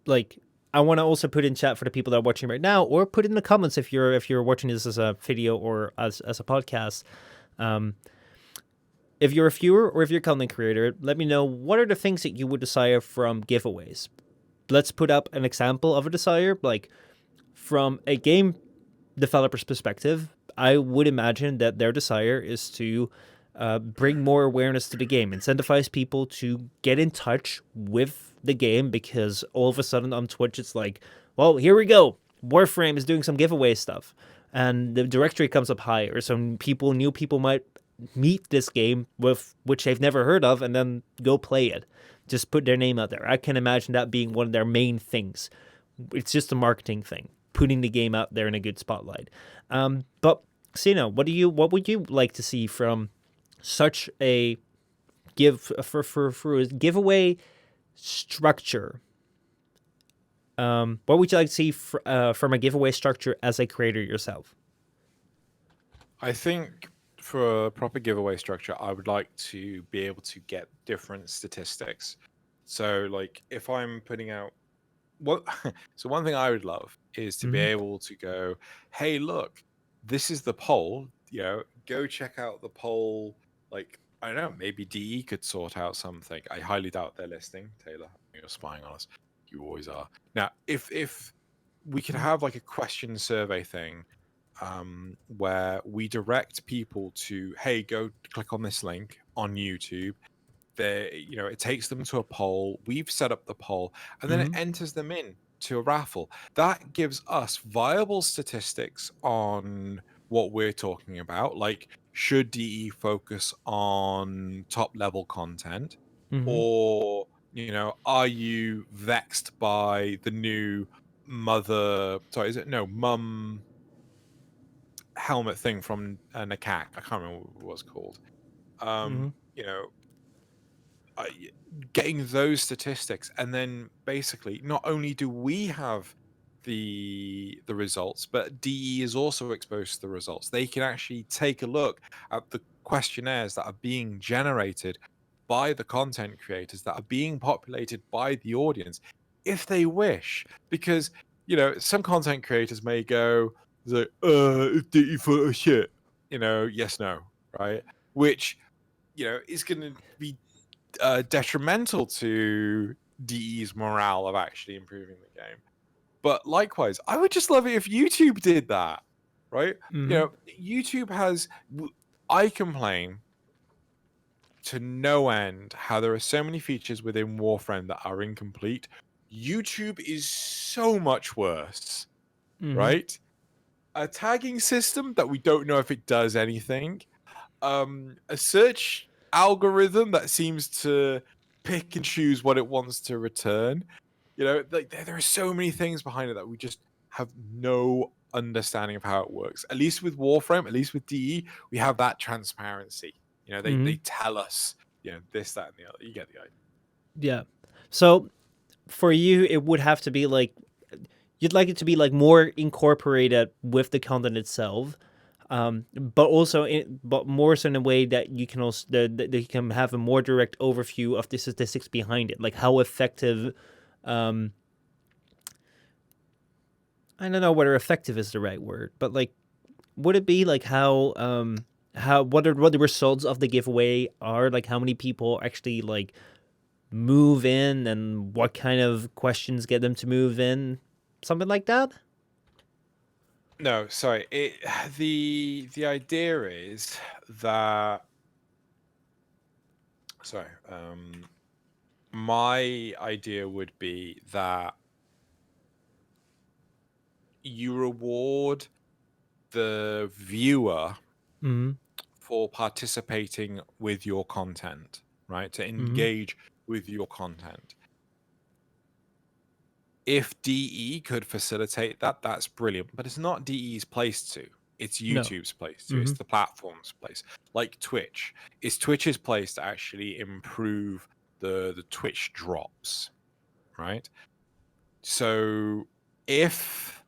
like, I want to also put in chat for the people that are watching right now, or put in the comments if you're watching this as a video or as a podcast. If you're a viewer or if you're a content creator, let me know what are the things that you would desire from giveaways. Let's put up an example of a desire, like from a game developer's perspective. I would imagine that their desire is to bring more awareness to the game, incentivize people to get in touch with the game, because all of a sudden on Twitch it's like, well, here we go, Warframe is doing some giveaway stuff, and the directory comes up higher. Some new people might meet this game with which they've never heard of, and then go play it. Just put their name out there. I can imagine that being one of their main things. It's just a marketing thing, putting the game out there in a good spotlight. But Sina, what would you like to see from such a for a giveaway structure? What would you like to see from a giveaway structure as a creator yourself? I think for a proper giveaway structure, I would like to be able to get different statistics. So, like, if I'm putting out what, so one thing I would love is to be Mm-hmm. able to go, hey, look, this is the poll. Go check out the poll. Like, I don't know, maybe DE could sort out something. I highly doubt they're listening. Taylor, you're spying on us. You always are. Now, if we could have like a question survey thing, where we direct people to, hey, go click on this link on YouTube. It takes them to a poll. We've set up the poll, and then it Mm-hmm. enters them in to a raffle. That gives us viable statistics on what we're talking about. Like, should DE focus on top level content, Mm-hmm. or are you vexed by the new mother? Sorry, is it no mum helmet thing from Nakak? I can't remember what it was called. Mm-hmm. You know, uh, getting those statistics, and then basically not only do we have the results, but DE is also exposed to the results. They can actually take a look at the questionnaires that are being generated by the content creators, that are being populated by the audience, if they wish. Because some content creators may go like, is DE full of shit? Yes, no, right? Which is going to be detrimental to DE's morale of actually improving the game. But likewise, I would just love it if YouTube did that, right? Mm-hmm. YouTube has. I complain to no end how there are so many features within Warframe that are incomplete. YouTube is so much worse, Mm-hmm. right? A tagging system that we don't know if it does anything. A search algorithm that seems to pick and choose what it wants to return. Like there are so many things behind it that we just have no understanding of how it works. At least with Warframe, at least with DE, we have that transparency. They Mm-hmm. tell us, this, that, and the other. You get the idea. Yeah. So for you, it would have to be like, you'd like it to be like more incorporated with the content itself, but also but more so in a way that you can also that you can have a more direct overview of the statistics behind it, like how effective. Um, I don't know whether effective is the right word, but like, would it be like how what the results of the giveaway are, like how many people actually like move in, and what kind of questions get them to move in, something like that. No, sorry. The idea is that, sorry. My idea would be that you reward the viewer Mm-hmm. for participating with your content, right? To Mm-hmm. engage with your content. If DE could facilitate that, that's brilliant. But it's not DE's place to. It's No. YouTube's place to. Mm-hmm. It's the platform's place. Like Twitch. It's Twitch's place to actually improve the Twitch drops, right? So if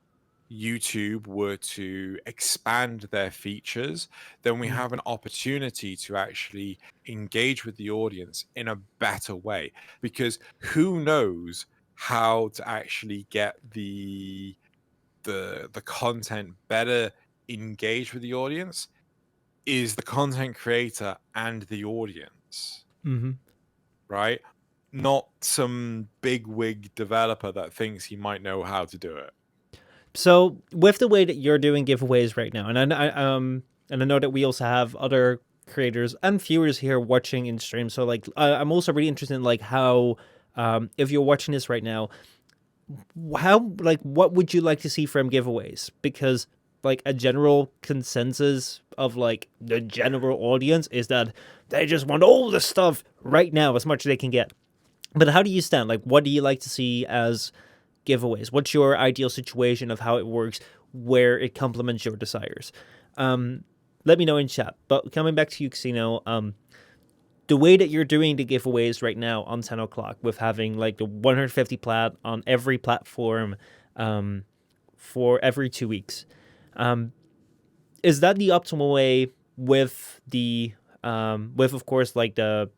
YouTube were to expand their features, then we Mm-hmm. have an opportunity to actually engage with the audience in a better way. Because who knows how to actually get the content better engaged with the audience is the content creator and the audience, Mm-hmm. right? Not some big wig developer that thinks he might know how to do it. So with the way that you're doing giveaways right now, and I know that we also have other creators and viewers here watching in stream. So like I'm also really interested in like how if you're watching this right now, how like what would you like to see from giveaways? Because like a general consensus of like the general audience is that they just want all the stuff right now as much as they can get. But how do you stand? Like, what do you like to see as giveaways? What's your ideal situation of how it works, where it complements your desires? Let me know in chat. But coming back to you, Casino, the way that you're doing the giveaways right now on 10 o'clock with having like the 150 plat on every platform for every 2 weeks, is that the optimal way with the with of course like the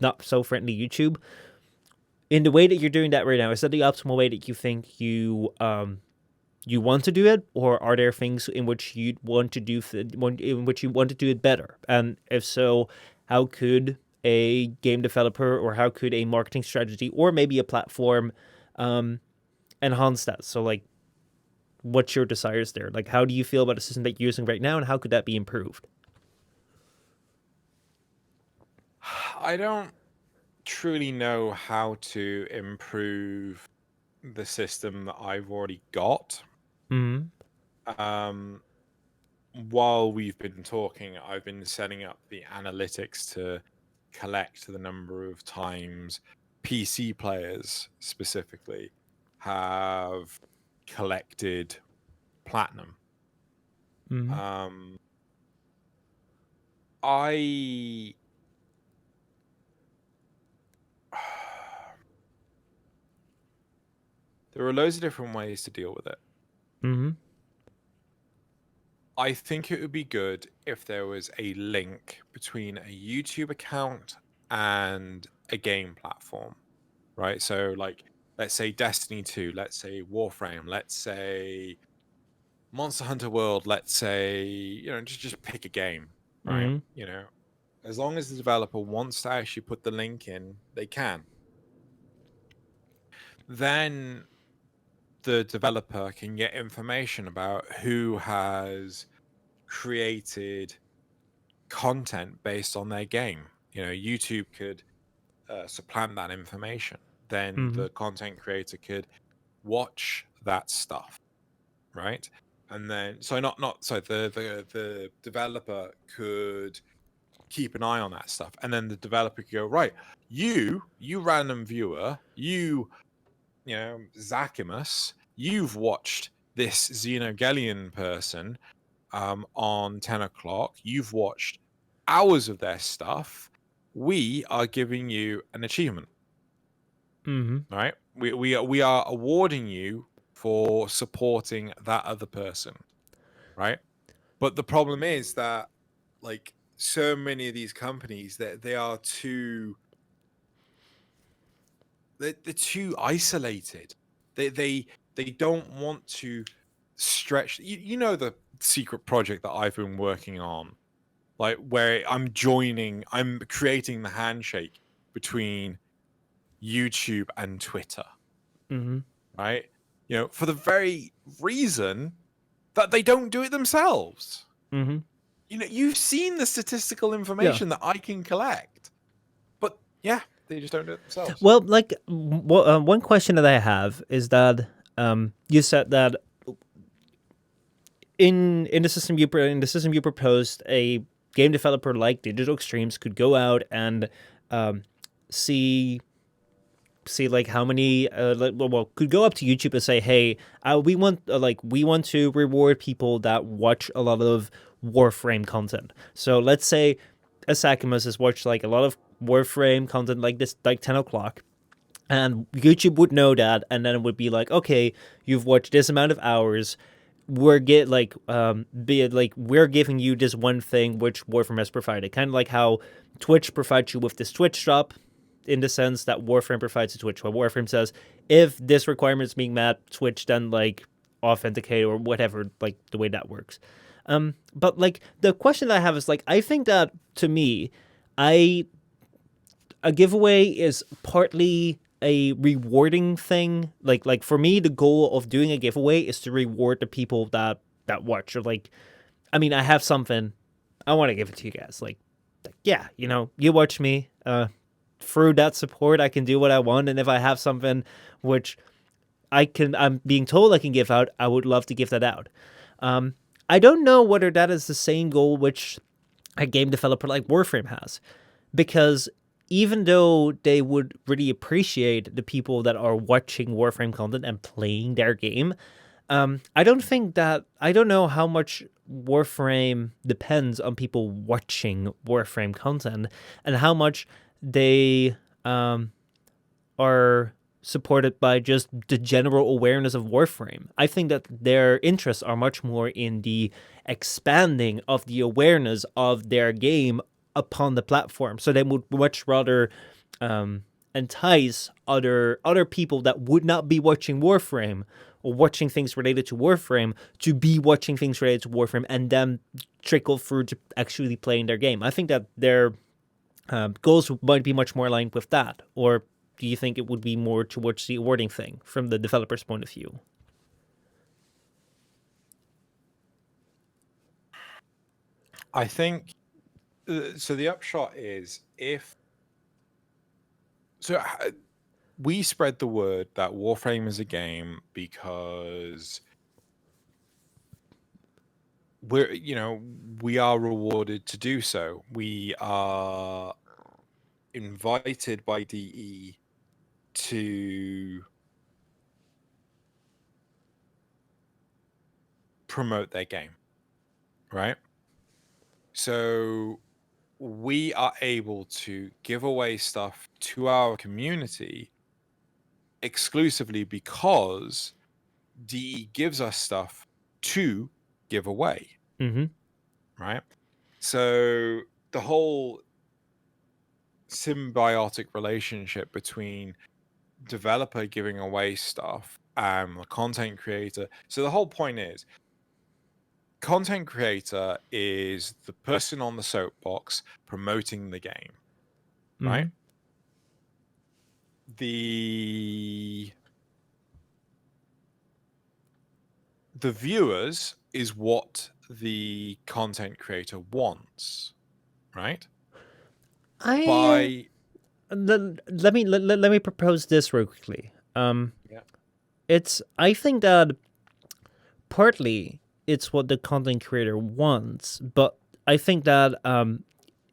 not so friendly YouTube? In the way that you're doing that right now, is that the optimal way that you think you want to do it, or are there things in which you want to do in which you want to do it better? And if so, how could a game developer or how could a marketing strategy or maybe a platform enhance that? So like, what's your desires there? Like, how do you feel about the system that you're using right now, and how could that be improved? I don't truly know how to improve the system that I've already got. Mm-hmm. While we've been talking, I've been setting up the analytics to collect the number of times PC players specifically have collected platinum. Mm-hmm. I there are loads of different ways to deal with it. Mm-hmm. I think it would be good if there was a link between a YouTube account and a game platform, right? So, like, let's say Destiny 2, let's say Warframe, let's say Monster Hunter World, let's say, just pick a game, right? Mm-hmm. As long as the developer wants to actually put the link in, they can. Then the developer can get information about who has created content based on their game. YouTube could supplant that information. Then Mm-hmm. the content creator could watch that stuff, right? And then the developer could keep an eye on that stuff, and then the developer could go, right, you random viewer, Zachimus, you've watched this Xenogelian person on 10 o'clock. You've watched hours of their stuff. We are giving you an achievement, Mm-hmm. right? We are awarding you for supporting that other person, right? But the problem is that, like, so many of these companies, they are too they're too isolated. They don't want to stretch. The secret project that I've been working on, like where I'm creating the handshake between YouTube and Twitter, Mm-hmm. right? For the very reason that they don't do it themselves. Mm-hmm. You've seen the statistical Yeah. information that I can collect, but yeah, they just don't do it themselves. Well, like one question that I have is that you said that in the system you proposed, a game developer like Digital Extremes could go out and see like how many could go up to YouTube and say, hey, we want to reward people that watch a lot of Warframe content. So let's say Asakimus has watched like a lot of Warframe content like this, like 10 o'clock, and YouTube would know that, and then it would be like, okay, you've watched this amount of hours. We're we're giving you this one thing which Warframe has provided, kind of like how Twitch provides you with this Twitch shop, in the sense that Warframe provides to Twitch. Where Warframe says, if this requirement is being met, Twitch then like authenticate or whatever, like the way that works. But like the question that I have is like, I think that to me, a giveaway is partly a rewarding thing. Like for me, the goal of doing a giveaway is to reward the people that watch. Or like, I mean, I have something I want to give it to you guys. Like, yeah, you watch me. Through that support, I can do what I want, and if I have something which I'm being told I can give out, I would love to give that out. I don't know whether that is the same goal which a game developer like Warframe has, because even though they would really appreciate the people that are watching Warframe content and playing their game, I don't know how much Warframe depends on people watching Warframe content and how much they are supported by just the general awareness of Warframe. I think that their interests are much more in the expanding of the awareness of their game upon the platform. So they would much rather entice other people that would not be watching Warframe or watching things related to Warframe to be watching things related to Warframe and then trickle through to actually playing their game. I think that their goals might be much more aligned with that. Or do you think it would be more towards the awarding thing from the developer's point of view? I think so. The upshot is we spread the word that Warframe is a game because we are rewarded to do so. We are invited by DE to promote their game, right? So we are able to give away stuff to our community exclusively because DE gives us stuff to give away. Mm-hmm. Right? So the whole symbiotic relationship between developer giving away stuff and the content creator. So the whole point is content creator is the person on the soapbox promoting the game, right? Mm-hmm. The viewers is what the content creator wants, right? Let me propose this real quickly. Yeah. I think that partly it's what the content creator wants, but I think that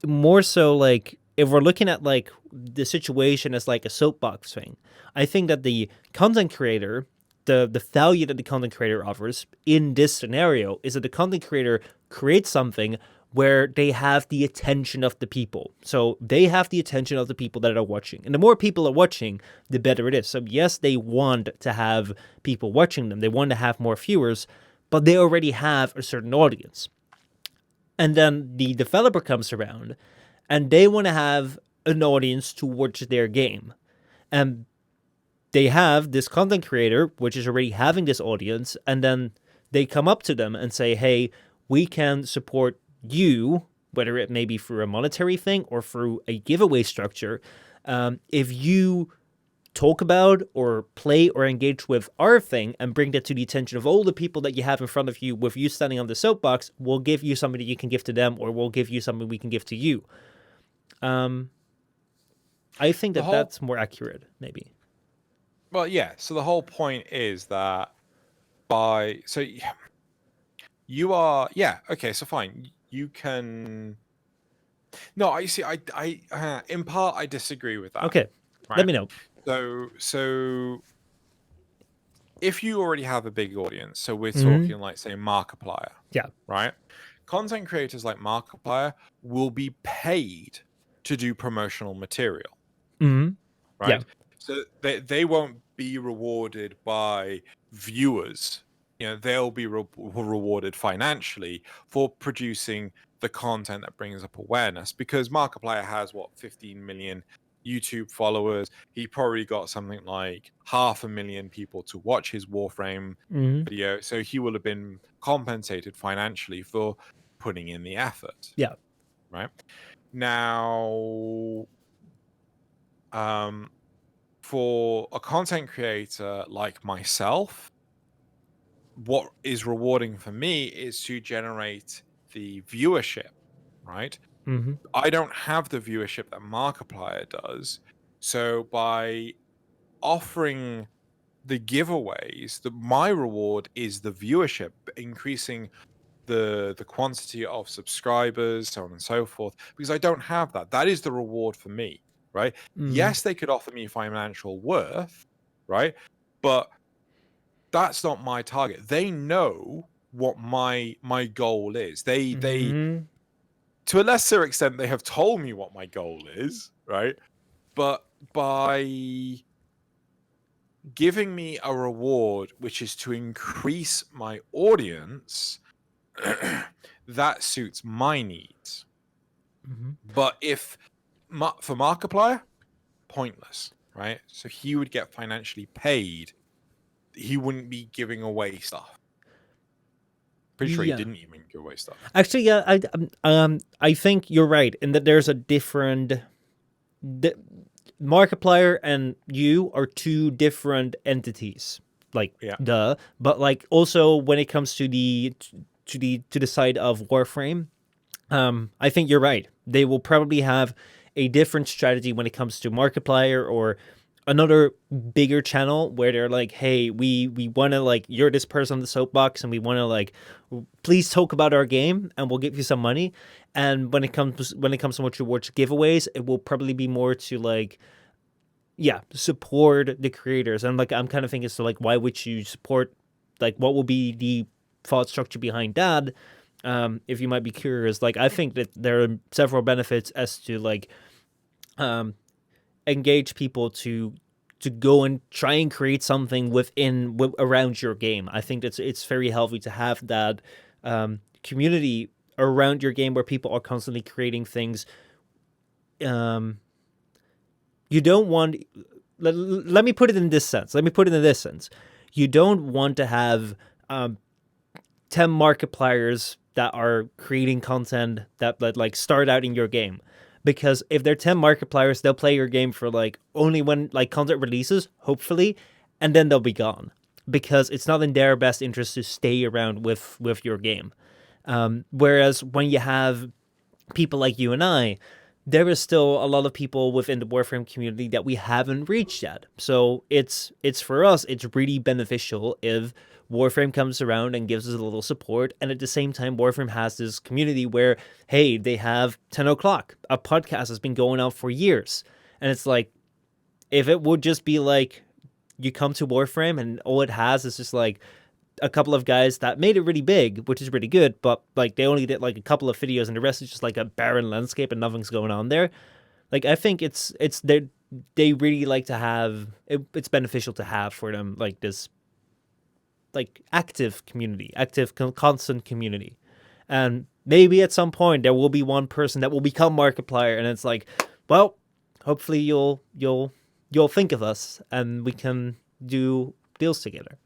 more so, like, if we're looking at like the situation as like a soapbox thing, I think that the content creator, the value that the content creator offers in this scenario is that the content creator creates something where they have the attention of the people. So they have the attention of the people that are watching. And the more people are watching, the better it is. So yes, they want to have people watching them. They want to have more viewers, but they already have a certain audience. And then the developer comes around and they want to have an audience to watch their game. And they have this content creator, which is already having this audience, and then they come up to them and say, hey, we can support you, whether it may be through a monetary thing or through a giveaway structure. If you talk about or play or engage with our thing and bring that to the attention of all the people that you have in front of you, with you standing on the soapbox, we'll give you something that you can give to them, or we'll give you something we can give to you. I think that that's more accurate, maybe. Well, yeah. So the whole point is that you are, yeah, okay, so fine. You can. No, I see. I in part I disagree with that. Okay, let Right. me know. So if you already have a big audience, so we're Mm-hmm. talking like say Markiplier, Yeah. right? Content creators like Markiplier will be paid to do promotional material, Mm-hmm. Yeah. right? So they won't be rewarded by viewers. They'll be rewarded financially for producing the content that brings up awareness, because Markiplier has 15 million YouTube followers. He probably got something like 500,000 people to watch his Warframe Mm-hmm. video, so he will have been compensated financially for putting in the effort. Yeah. Right now, for a content creator like myself, what is rewarding for me is to generate the viewership, right? Mm-hmm. I don't have the viewership that Markiplier does. So by offering the giveaways, my reward is the viewership, increasing the quantity of subscribers, so on and so forth, because I don't have that. That is the reward for me, right? Mm-hmm. Yes, they could offer me financial worth, right? But that's not my target. They know what my goal is. They Mm-hmm. to a lesser extent they have told me what my goal is, right? But by giving me a reward which is to increase my audience, that suits my needs. Mm-hmm. But if for Markiplier, pointless, right? So he would get financially paid. He wouldn't be giving away stuff. Pretty sure he Yeah. didn't even give away stuff. Actually, yeah, I think you're right in that there's a different. The, Markiplier and you are two different entities. Like, Yeah. duh. But like, also when it comes to the side of Warframe, I think you're right. They will probably have a different strategy when it comes to Markiplier or another bigger channel where they're like, hey, we want to, like, you're this person on the soapbox and we want to, like, please talk about our game and we'll give you some money. And when it comes to what towards giveaways, it will probably be more to, like, yeah, support the creators. And like, I'm kind of thinking, so like, why would you support, like, what will be the thought structure behind that? If you might be curious, like, I think that there are several benefits as to, like, um, engage people to go and try and create something around your game. I think it's very healthy to have that community around your game where people are constantly creating things. You don't want. Let me put it in this sense. You don't want to have 10 Markipliers that are creating content that like start out in your game, because if they're 10 Markipliers, they'll play your game for like only when like content releases, hopefully, and then they'll be gone, because it's not in their best interest to stay around with your game. Whereas when you have people like you and I, there is still a lot of people within the Warframe community that we haven't reached yet. So it's for us, it's really beneficial if Warframe comes around and gives us a little support. And at the same time, Warframe has this community where, hey, they have 10 o'clock. A podcast has been going on for years. And it's like, if it would just be like, you come to Warframe and all it has is just like a couple of guys that made it really big, which is really good, but like they only did like a couple of videos and the rest is just like a barren landscape and nothing's going on there. Like, I think they really like to have it's beneficial to have for them like this like active community, constant community. And maybe at some point there will be one person that will become Markiplier, and it's like, well, hopefully you'll think of us and we can do deals together.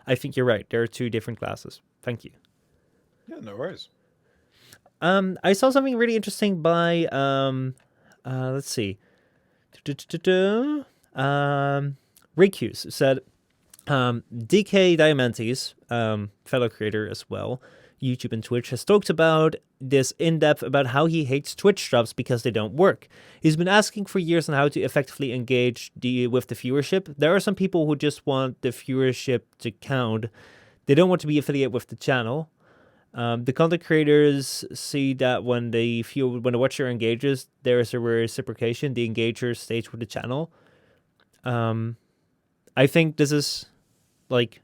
I think you're right. There are two different classes. Thank you. Yeah, no worries. I saw something really interesting by let's see. Ricus said, DK Diamantes, fellow creator as well, YouTube and Twitch, has talked about this in depth about how he hates Twitch drops because they don't work. He's been asking for years on how to effectively engage with the viewership. There are some people who just want the viewership to count. They don't want to be affiliated with the channel. The content creators see that when the watcher engages, there is a reciprocation. The engager stays with the channel. I think this is like,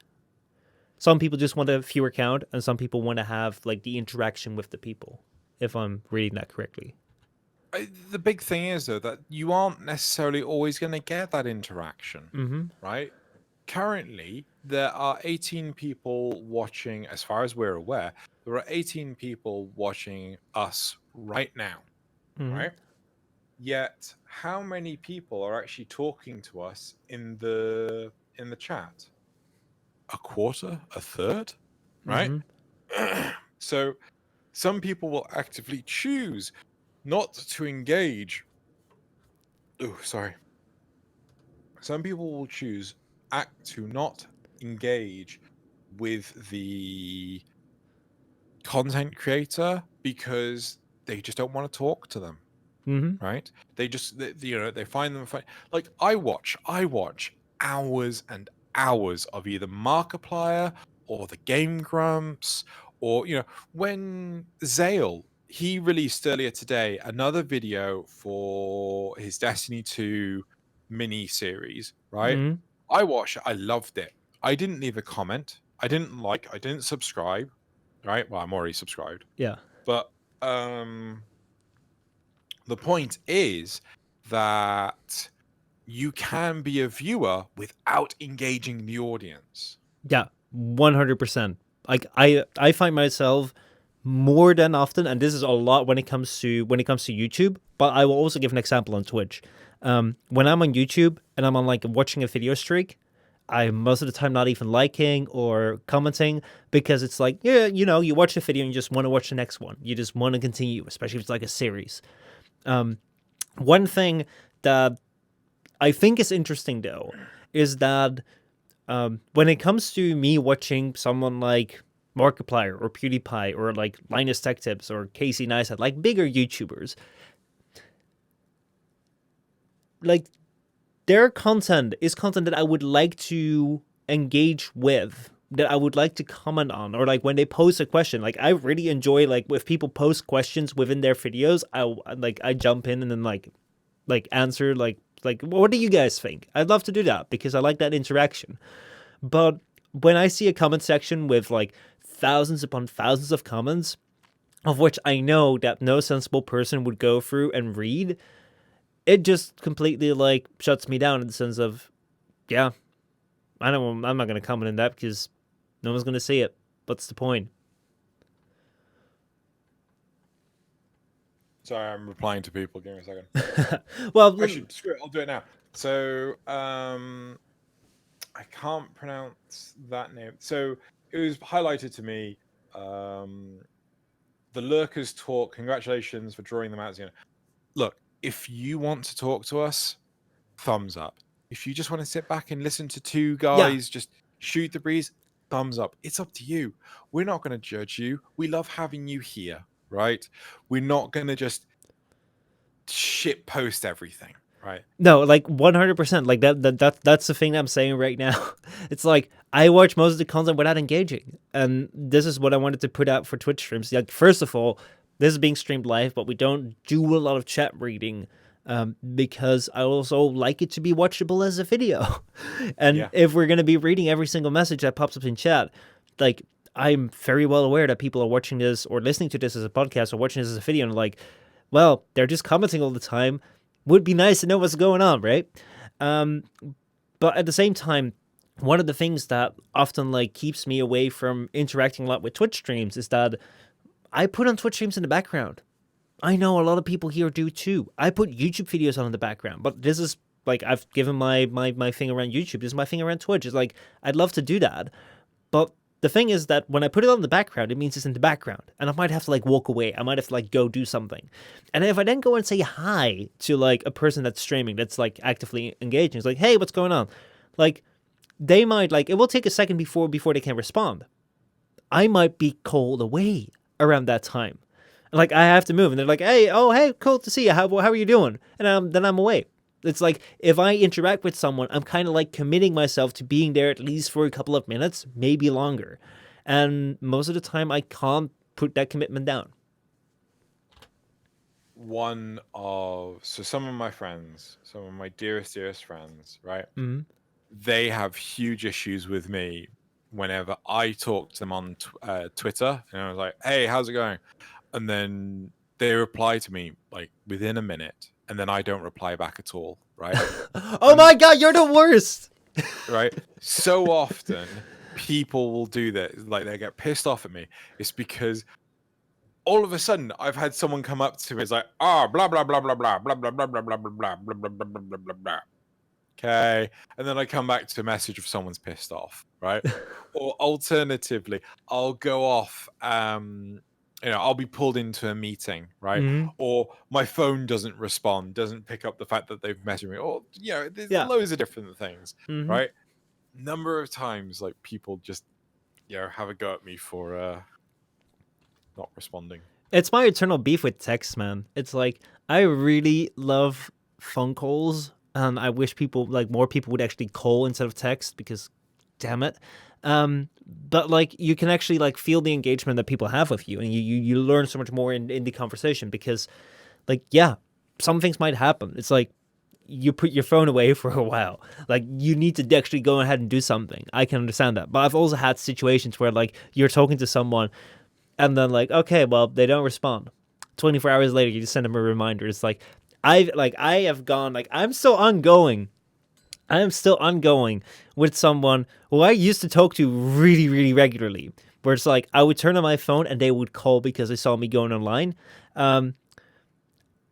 some people just want a viewer count, and some people want to have like the interaction with the people. If I'm reading that correctly. The big thing is though that you aren't necessarily always going to get that interaction, Mm-hmm. right? Currently, there are 18 people watching, as far as we're aware, there are 18 people watching us right now, Mm-hmm. right? Yet, how many people are actually talking to us in the chat? A quarter, a third, right? Mm-hmm. So, some people will actively choose not to engage. Oh, sorry. Some people will choose to not engage with the content creator because they just don't want to talk to them, Mm-hmm. right? They find them funny. Like I watch hours and hours of either Markiplier or the Game Grumps, or when Zale, he released earlier today another video for his Destiny 2 mini series, right? Mm-hmm. I watched it, I loved it. I didn't leave a comment. I didn't subscribe, right? Well, I'm already subscribed. Yeah. But the point is that you can be a viewer without engaging the audience. Yeah, 100%. Like I find myself more than often, and this is a lot when it comes to YouTube. But I will also give an example on Twitch. When I'm on YouTube and I'm on like watching a video streak, I'm most of the time not even liking or commenting, because it's like, yeah, you watch the video and you just want to watch the next one. You just want to continue, especially if it's like a series. One thing that I think is interesting though is that when it comes to me watching someone like Markiplier or PewDiePie or like Linus Tech Tips or Casey Neistat, like bigger YouTubers, like their content is content that I would like to engage with, that I would like to comment on, or like when they post a question, like I really enjoy like if people post questions within their videos, I jump in and then like answer like what do you guys think? I'd love to do that because I like that interaction. But when I see a comment section with like thousands upon thousands of comments, of which I know that no sensible person would go through and read, it just completely like shuts me down in the sense of, yeah, I'm not going to comment on that because no one's going to see it. What's the point? Sorry, I'm replying to people. Give me a second. Well, Actually, screw it. I'll do it now. So, I can't pronounce that name. So it was highlighted to me. The Lurkers talk. Congratulations for drawing them out. Look, if you want to talk to us, thumbs up. If you just want to sit back and listen to two yeah, guys just shoot the breeze, thumbs up. It's up to you. We're not going to judge you. We love having you here, right? We're not going to just shit post everything, right? no, like 100%. Like that's the thing that I'm saying right now. It's like I watch most of the content without engaging, and this is what I wanted to put out for Twitch streams. Like, first of all, this is being streamed live, but we don't do a lot of chat reading, because I also like it to be watchable as a video. And Yeah. if we're gonna be reading every single message that pops up in chat, like I'm very well aware that people are watching this or listening to this as a podcast or watching this as a video, and like, well, they're just commenting all the time. Would be nice to know what's going on, right? But at the same time, one of the things that often like keeps me away from interacting a lot with Twitch streams is that I put on Twitch streams in the background. I know a lot of people here do too. I put YouTube videos on in the background, but this is like I've given my thing around YouTube. This is my thing around Twitch. It's like I'd love to do that, but the thing is that when I put it on in the background, it means it's in the background, and I might have to like walk away. I might have to like go do something, and if I then go and say hi to like a person that's streaming, that's like actively engaging, it's like, hey, what's going on? Like they might like it will take a second before they can respond. I might be called away around that time. Like I have to move, and they're like, "Hey, oh, hey, cool to see you. How are you doing?" And then I'm away. It's like if I interact with someone, I'm kind of like committing myself to being there at least for a couple of minutes, maybe longer. And most of the time, I can't put that commitment down. Some of my friends, some of my dearest friends, right? Mm-hmm. They have huge issues with me whenever I talk to them on Twitter, and I was like, "Hey, how's it going?" And then they reply to me like within a minute, and then I don't reply back at all, right? Oh my god, you're the worst! Right? So often people will do that, like they get pissed off at me. It's because all of a sudden I've had someone come up to me, it's like, blah blah blah blah blah blah blah blah blah blah blah blah blah blah blah blah blah blah blah. Okay. And then I come back to a message if someone's pissed off, right? Or alternatively, I'll go off, I'll be pulled into a meeting, right? Mm-hmm. Or my phone doesn't respond, doesn't pick up the fact that they've messaged me, or there's Yeah. loads of different things, Mm-hmm. right? Number of times, like people just have a go at me for not responding. It's my eternal beef with text, man. It's like I really love phone calls, and I wish people like more people would actually call instead of text because, damn it. But like you can actually like feel the engagement that people have with you, and you learn so much more in the conversation because, like, yeah, some things might happen. It's like you put your phone away for a while. Like you need to actually go ahead and do something. I can understand that, but I've also had situations where like you're talking to someone and then like, okay, well, they don't respond. 24 hours later, you just send them a reminder. It's like I have gone like I'm still ongoing. I am still ongoing with someone who I used to talk to really, really regularly. Where it's like I would turn on my phone and they would call because they saw me going online. Um,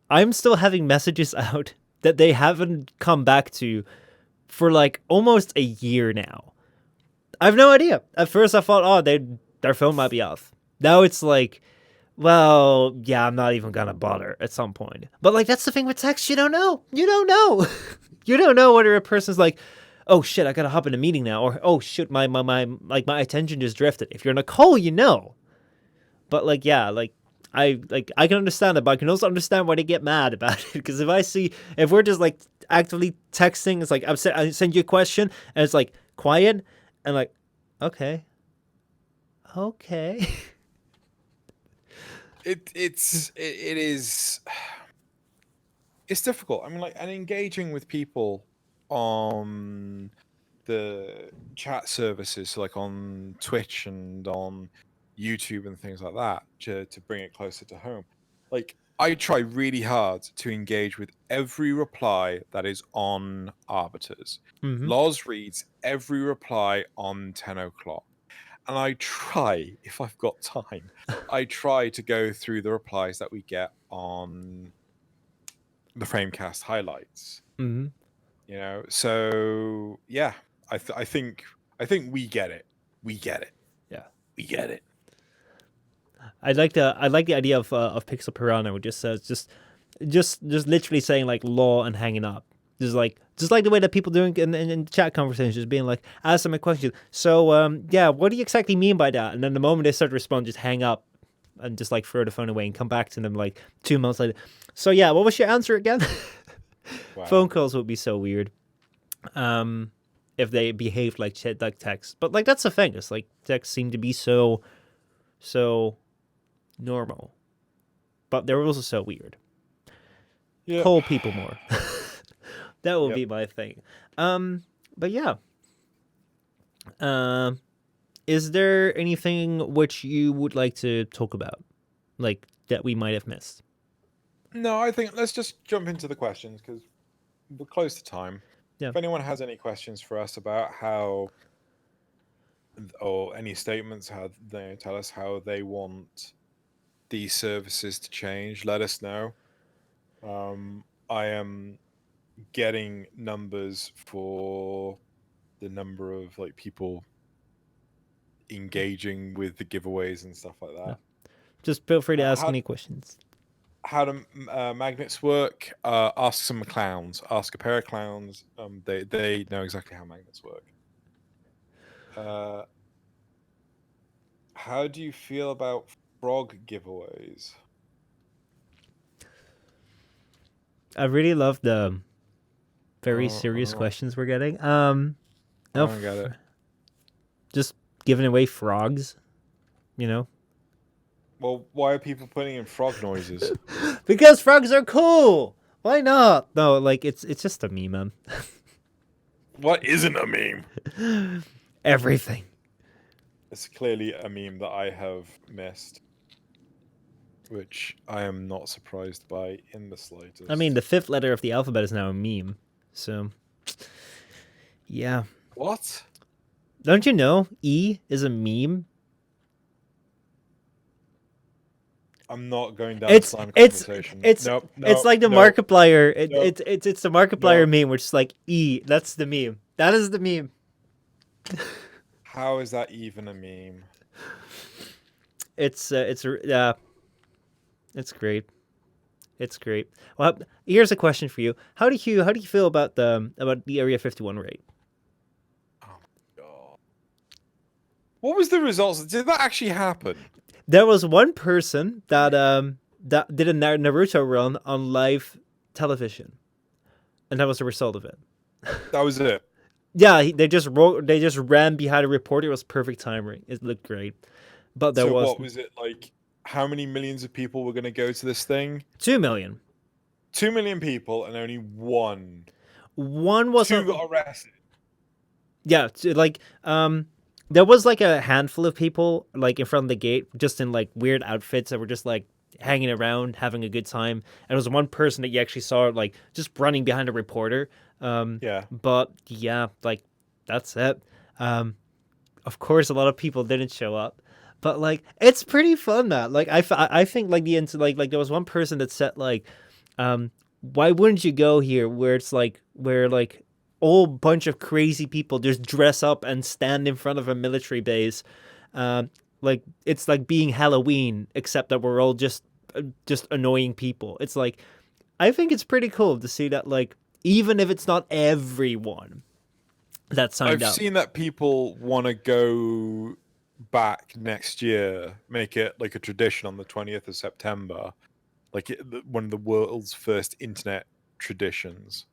I'm still having messages out that they haven't come back to for like almost a year now. I have no idea. At first, I thought, oh, their phone might be off. Now it's like, well, yeah, I'm not even gonna bother at some point. But like, that's the thing with text. You don't know. You don't know. You don't know whether a person's like, oh shit, I gotta hop in a meeting now, or oh shit, my attention just drifted. If you're on a call, you know. But like, yeah, like. I can understand it, but I can also understand why they get mad about it. Because if we're just like actively texting, it's like I send you a question and it's like quiet and like, okay, okay. It is it's difficult. I mean, like, and engaging with people on the chat services, like on Twitch and on YouTube and things like that, to bring it closer to home. Like, I try really hard to engage with every reply that is on Arbiters. Mm-hmm. Loz reads every reply on 10 o'clock. And I try, if I've got time, I try to go through the replies that we get on the FrameCast highlights. Mm-hmm. You know, so yeah, I think we get it. We get it. Yeah. We get it. I like the idea of Pixel Piranha, which just says just literally saying like law and hanging up. Just like the way that people doing in chat conversations, just being like, ask them a question. So yeah, what do you exactly mean by that? And then the moment they start to respond, just hang up and just like throw the phone away and come back to them like 2 months later. So yeah, what was your answer again? Wow. Phone calls would be so weird. If they behaved like text. But like that's the thing. It's like text seem to be so normal. But they're also so weird. Yeah. Call people more. That will Yep. be my thing. But yeah. Is there anything which you would like to talk about? Like that we might have missed? No, I think let's just jump into the questions because we're close to time. Yeah. If anyone has any questions for us about how, or any statements, how they tell us how they want these services to change, let us know. I am getting numbers for the number of like people engaging with the giveaways and stuff like that. Just feel free to ask any questions. How do magnets work? Ask some clowns. Ask a pair of clowns. They know exactly how magnets work. How do you feel about frog giveaways? I really love the very serious questions we're getting. I don't get it. Just giving away frogs, you know? Well, why are people putting in frog noises? Because frogs are cool. Why not? No, like it's just a meme, man. What isn't a meme? Everything. It's clearly a meme that I have missed, which I am not surprised by in the slightest. I mean, the 5th letter of the alphabet is now a meme. So, yeah. What? Don't you know E is a meme? I'm not going down the slime conversation. Nope, it's like the nope, Markiplier. nope, It's the Markiplier nope. meme, which is like E. That's the meme. That is the meme. How is that even a meme? It's great. It's great. Well, here's a question for you. How do you feel about the Area 51 raid? Oh my god. What was the results? Did that actually happen? There was one person that did a Naruto run on live television, and that was the result of it. That was it. Yeah, they just ran behind a reporter. It was perfect timing. It looked great, but there So was what was it like? How many millions of people were going to go to this thing? 2 million. 2 million people, and only one, One was two a got arrested. yeah, there was like a handful of people like in front of the gate, just in like weird outfits that were just like hanging around, having a good time. And it was one person that you actually saw like just running behind a reporter. Yeah. But yeah, like that's it. Of course, a lot of people didn't show up, but like it's pretty fun, man. Like I think like like there was one person that said like, why wouldn't you go here where it's like where like whole bunch of crazy people just dress up and stand in front of a military base, like it's like being Halloween except that we're all just annoying people. It's like I think it's pretty cool to see that like even if it's not everyone that signed I've up. seen that people want to go back next year, make it like a tradition on the 20th of September, like one of the world's first internet traditions.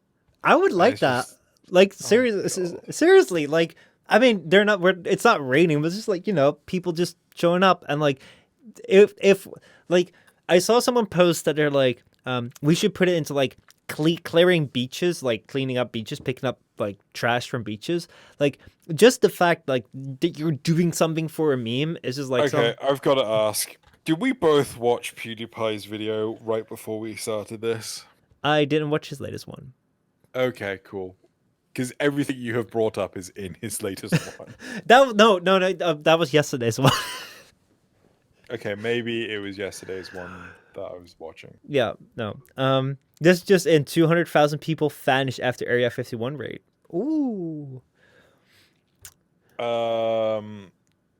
I would And like it's that. just, Like oh god. seriously, like I mean, they're not. It's not raining, but it's just like people just showing up and like if like I saw someone post that they're like, we should put it into like clearing beaches, like cleaning up beaches, picking up like trash from beaches. Like just the fact like that you're doing something for a meme is just like Okay, some. I've got to ask. Did we both watch PewDiePie's video right before we started this? I didn't watch his latest one. Okay, cool. Because everything you have brought up is in his latest one. No, that was yesterday's one. Okay, maybe it was yesterday's one that I was watching. Yeah, no. This just in 200,000 people vanished after Area 51 raid. Ooh.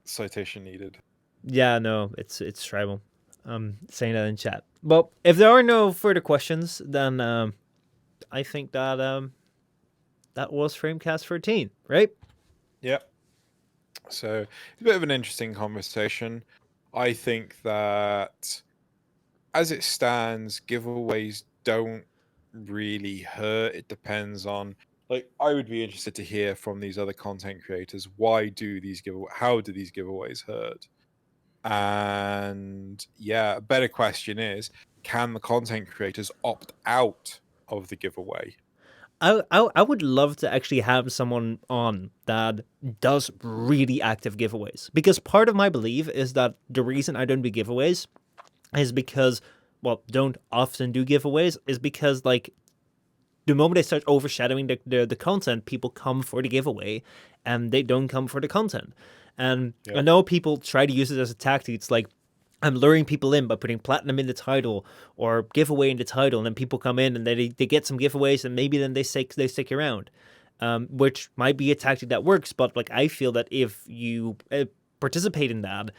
Citation needed. Yeah, no, it's tribal. Saying that in chat. Well, if there are no further questions, then I think that that was Framecast 13, right? Yep. So it's a bit of an interesting conversation. I think that as it stands, giveaways don't really hurt. It depends on, like, I would be interested to hear from these other content creators, how do these giveaways hurt? And yeah, a better question is, can the content creators opt out of the giveaway? I would love to actually have someone on that does really active giveaways, because part of my belief is that the reason I don't do giveaways is because, well, don't often do giveaways is because like the moment they start overshadowing the content, people come for the giveaway and they don't come for the content. And I Yep. know people try to use it as a tactic. It's like I'm luring people in by putting platinum in the title or giveaway in the title, and then people come in and they get some giveaways, and maybe then they stick around, which might be a tactic that works. But like I feel that if you participate in that,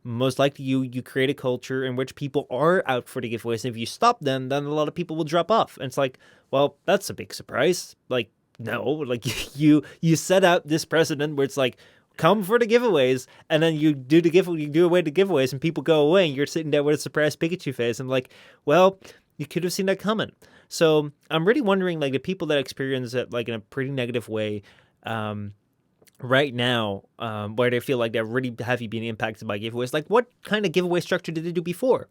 most likely you create a culture in which people are out for the giveaways. And if you stop them, then a lot of people will drop off. And it's like, well, that's a big surprise. Like, no, like you set out this precedent where it's like, come for the giveaways, and then you do away the giveaways, and people go away, and you're sitting there with a surprised Pikachu face. I'm like, well, you could have seen that coming. So I'm really wondering, like, the people that experience it like in a pretty negative way, right now, where they feel like they're really heavy being impacted by giveaways. Like, what kind of giveaway structure did they do before?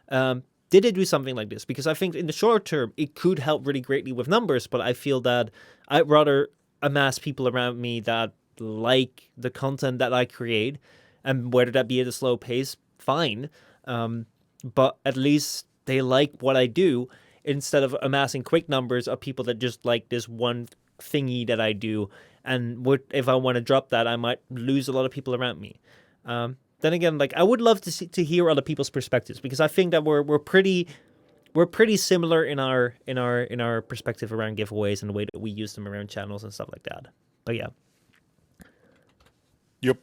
Did they do something like this? Because I think in the short term, it could help really greatly with numbers, but I feel that I'd rather amass people around me that like the content that I create, and whether that be at a slow pace, fine. But at least they like what I do instead of amassing quick numbers of people that just like this one thingy that I do. And if I want to drop that, I might lose a lot of people around me. Then again, like I would love to hear other people's perspectives, because I think that we're pretty similar in our perspective around giveaways and the way that we use them around channels and stuff like that. But yeah. Yep.